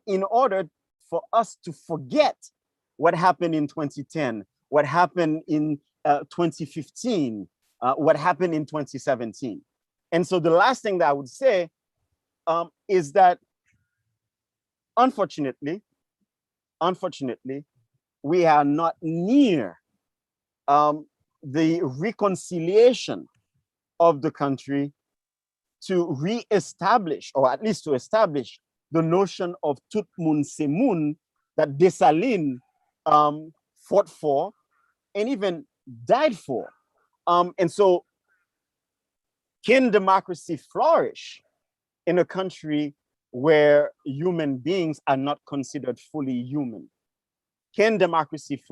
in order for us to forget what happened in 2010, what happened in 2015, what happened in 2017. And so the last thing that I would say is that unfortunately, we are not near the reconciliation of the country to re-establish, or at least to establish, the notion of tout moun se moun that Dessalines fought for and even died for. And so can democracy flourish in a country where human beings are not considered fully human? Can democracy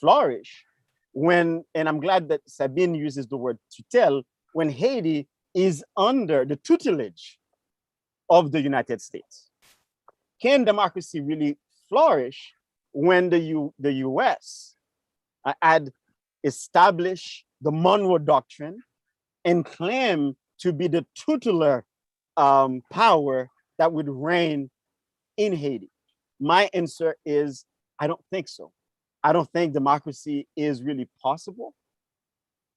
flourish when, and I'm glad that Sabine uses the word tutelle, when Haiti is under the tutelage of the United States? Can democracy really flourish when the US had established the Monroe Doctrine and claim to be the tutelar power that would reign in Haiti? My answer is, I don't think so. I don't think democracy is really possible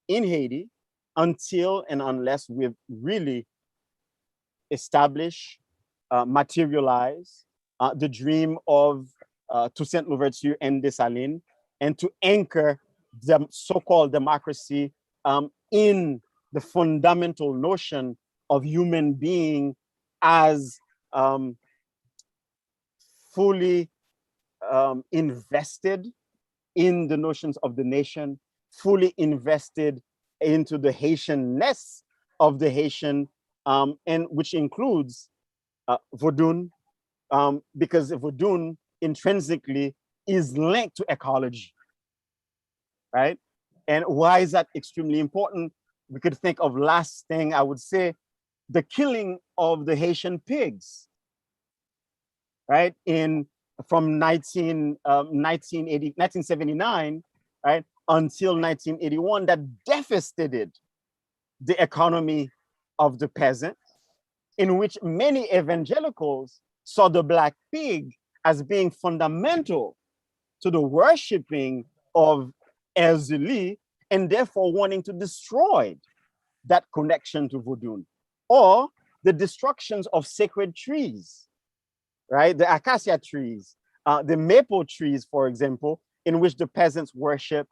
in Haiti until and unless we've really established, materialize the dream of Toussaint Louverture and Dessalines, and to anchor the so-called democracy in the fundamental notion of human being as fully invested in the notions of the nation, fully invested into the Haitianness of the Haitian, and which includes Vodun, because Vodun intrinsically is linked to ecology, right? And why is that extremely important? We could think of, last thing I would say, the killing of the Haitian pigs, right? From 1979, right, until 1981, that devastated the economy of the peasant, in which many evangelicals saw the black pig as being fundamental to the worshiping of Erzuli, and therefore wanting to destroy that connection to Vodun, or the destructions of sacred trees, right? The acacia trees, the maple trees, for example, in which the peasants worship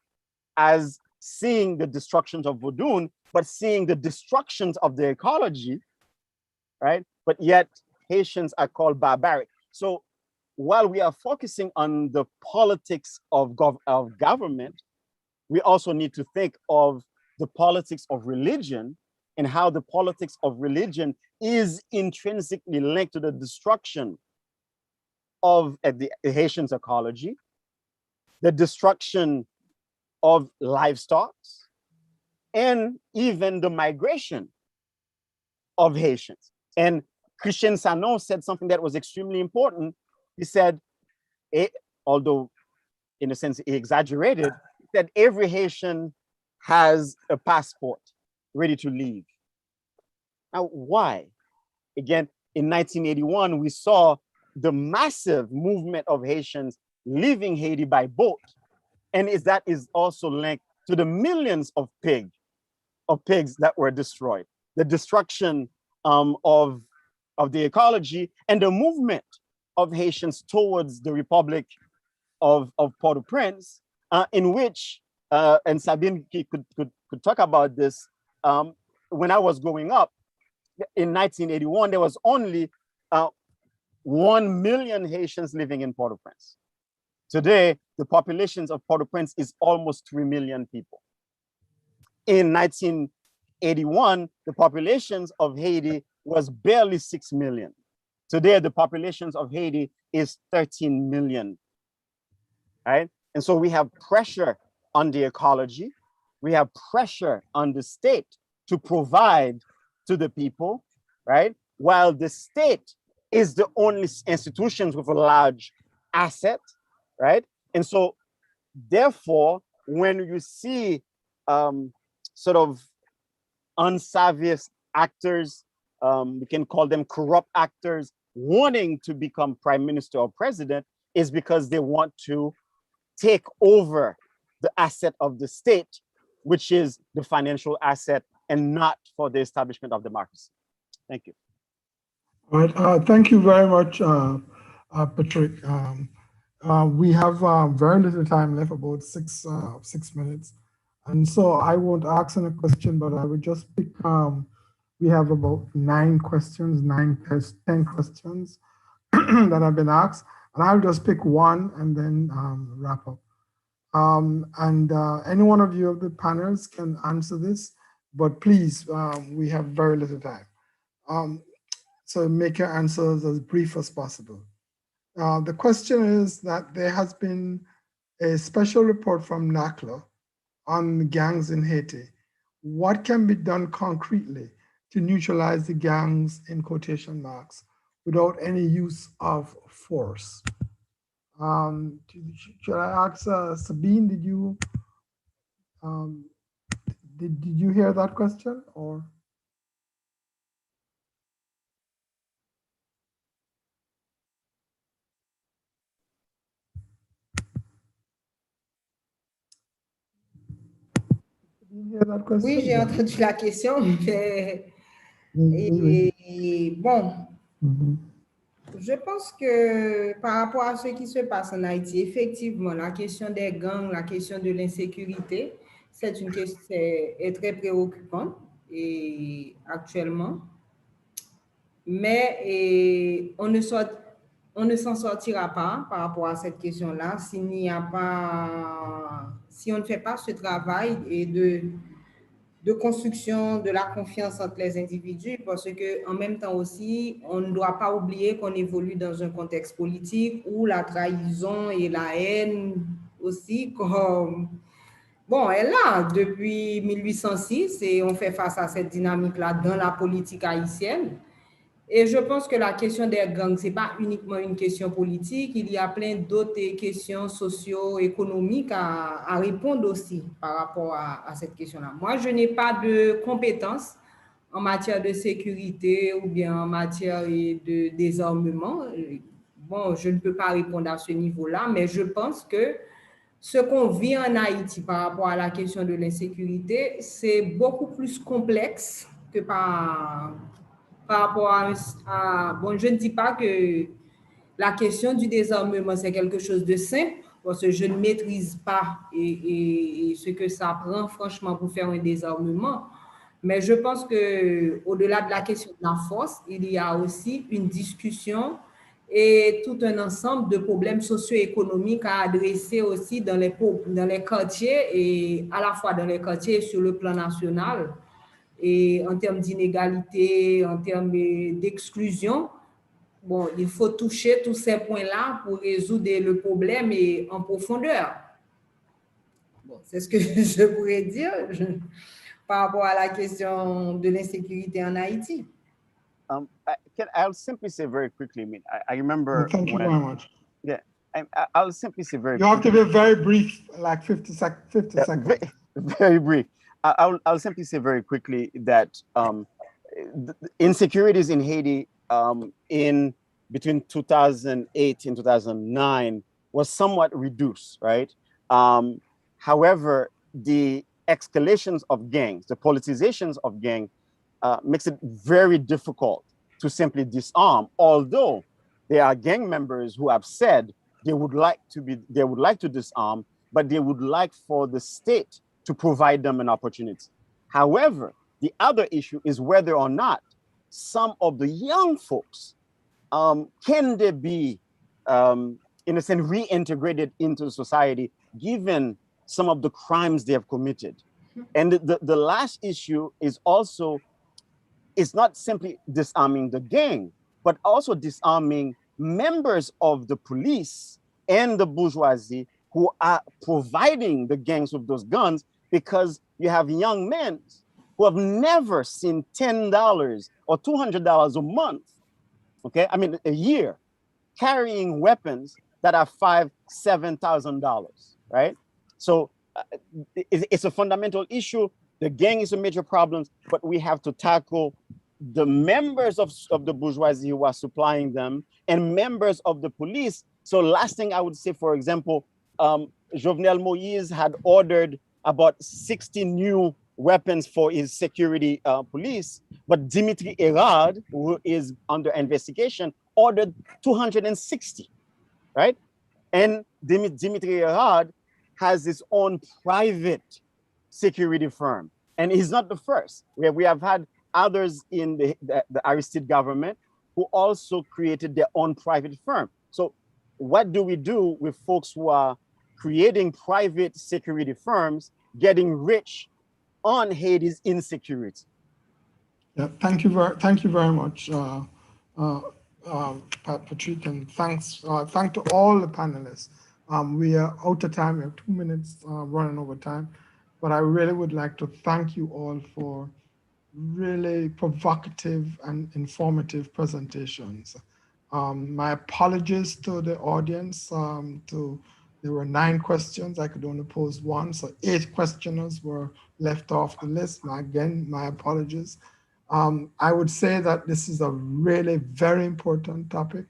as seeing the destructions of Vodun, but seeing the destructions of the ecology, right? But yet Haitians are called barbaric. So while we are focusing on the politics of government, we also need to think of the politics of religion, and how the politics of religion is intrinsically linked to the destruction of the Haitians' ecology, the destruction of livestock, and even the migration of Haitians. And Christian Sanon said something that was extremely important. He said, although in a sense he exaggerated, that every Haitian has a passport ready to leave. Now, why? Again, in 1981, we saw the massive movement of Haitians leaving Haiti by boat. And that is also linked to the millions of pigs that were destroyed, the destruction of the ecology, and the movement of Haitians towards the Republic of Port-au-Prince, in which, and Sabine could talk about this, when I was growing up, in 1981, there was only 1 million Haitians living in Port-au-Prince. Today, the populations of Port-au-Prince is almost 3 million people. In 1981, the populations of Haiti was barely 6 million. Today, the populations of Haiti is 13 million, right? And so we have pressure on the ecology. We have pressure on the state to provide to the people, right? While the state is the only institutions with a large asset, right? And so therefore, when you see sort of unsavvy actors, we can call them corrupt actors, wanting to become prime minister or president, is because they want to take over the asset of the state, which is the financial asset, and not for the establishment of democracy. Thank you. All right, thank you very much, Patrick. We have very little time left, about 6 minutes. And so I won't ask any question, but I would just pick, we have about 9 questions, 10 questions that have been asked. And I'll just pick one and then wrap up. Any one of you of the panelists can answer this, but please, we have very little time. So make your answers as brief as possible. The question is that there has been a special report from NACLA on gangs in Haiti. What can be done concretely to neutralize the gangs, in quotation marks, without any use of force? Should I ask Sabine, did you hear that question, or? Oui, j'ai entendu la question, mais bon, je pense que par rapport à ce qui se passe en Haïti, effectivement, la question des gangs, la question de l'insécurité, c'est une question est très préoccupante et actuellement. Mais on ne s'en sortira pas par rapport à cette question-là si on ne fait pas ce travail et de construction de la confiance entre les individus, parce que en même temps aussi, on ne doit pas oublier qu'on évolue dans un contexte politique où la trahison et la haine aussi, comme bon, elle est là depuis 1806 et on fait face à cette dynamique-là dans la politique haïtienne. Et je pense que la question des gangs, ce n'est pas uniquement une question politique, il y a plein d'autres questions socio-économiques à répondre aussi par rapport à cette question-là. Moi, je n'ai pas de compétences en matière de sécurité ou bien en matière de désarmement. Bon, je ne peux pas répondre à ce niveau-là, mais je pense que ce qu'on vit en Haïti par rapport à la question de l'insécurité, c'est beaucoup plus complexe que par rapport à... Bon, je ne dis pas que la question du désarmement, c'est quelque chose de simple, parce que je ne maîtrise pas et ce que ça prend, franchement, pour faire un désarmement. Mais je pense qu'au-delà de la question de la force, il y a aussi une discussion et tout un ensemble de problèmes socio-économiques à adresser aussi dans les quartiers, et à la fois dans les quartiers et sur le plan national. Et en termes d'inégalité, en termes d'exclusion, bon, il faut toucher tous ces points-là pour résoudre le problème et en profondeur. Bon, c'est ce que je pourrais dire par rapport à la question de l'insécurité en Haïti. I'll simply say very quickly, I mean, I remember. Thank you very much. Yeah, I'll simply say very quickly. You have to be very brief, like 50 seconds. Very brief. I'll simply say very quickly that the insecurities in Haiti in between 2008 and 2009 was somewhat reduced, right? However, the escalations of gangs, the politizations of gangs, makes it very difficult to simply disarm, although there are gang members who have said they would like to disarm, but they would like for the state to provide them an opportunity. However, the other issue is whether or not some of the young folks can they be, in a sense, reintegrated into society given some of the crimes they have committed. And the last issue is also, it's not simply disarming the gang, but also disarming members of the police and the bourgeoisie who are providing the gangs with those guns, because you have young men who have never seen $10 or $200 a month, okay? I mean, a year, carrying weapons that are $5,000, $7,000, right? So it's a fundamental issue. The gang is a major problem, but we have to tackle the members of the bourgeoisie who are supplying them and members of the police. So last thing I would say, for example, Jovenel Moïse had ordered about 60 new weapons for his security police, but Dimitri Erard, who is under investigation, ordered 260, right? And Dimitri Erard has his own private security firm. And he's not the first. We have had others in the Aristide government who also created their own private firm. So what do we do with folks who are creating private security firms, getting rich on Haiti's insecurity? Yeah, thank you very much, Patrick, and thanks to all the panelists. We are out of time. We have 2 minutes running over time, but I really would like to thank you all for really provocative and informative presentations. My apologies to the audience. There were 9 questions. I could only pose 1, so 8 questioners were left off the list. Again, my apologies. I would say that this is a really very important topic,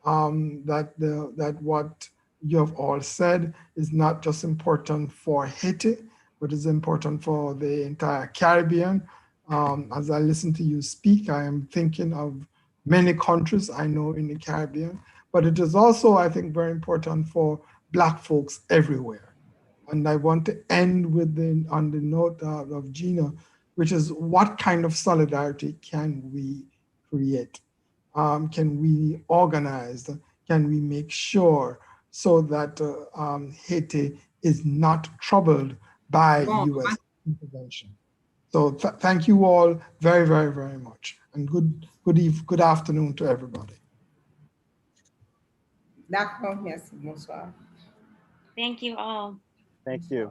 that what you have all said is not just important for Haiti, but is important for the entire Caribbean. As I listen to you speak, I am thinking of many countries I know in the Caribbean, but it is also, I think, very important for Black folks everywhere. And I want to end with on the note of Gina, which is what kind of solidarity can we create? Can we organize? Can we make sure so that Haiti is not troubled by US intervention? So thank you all very, very, very much. And good afternoon to everybody. D'accord, merci, bonsoir. Thank you all. Thank you.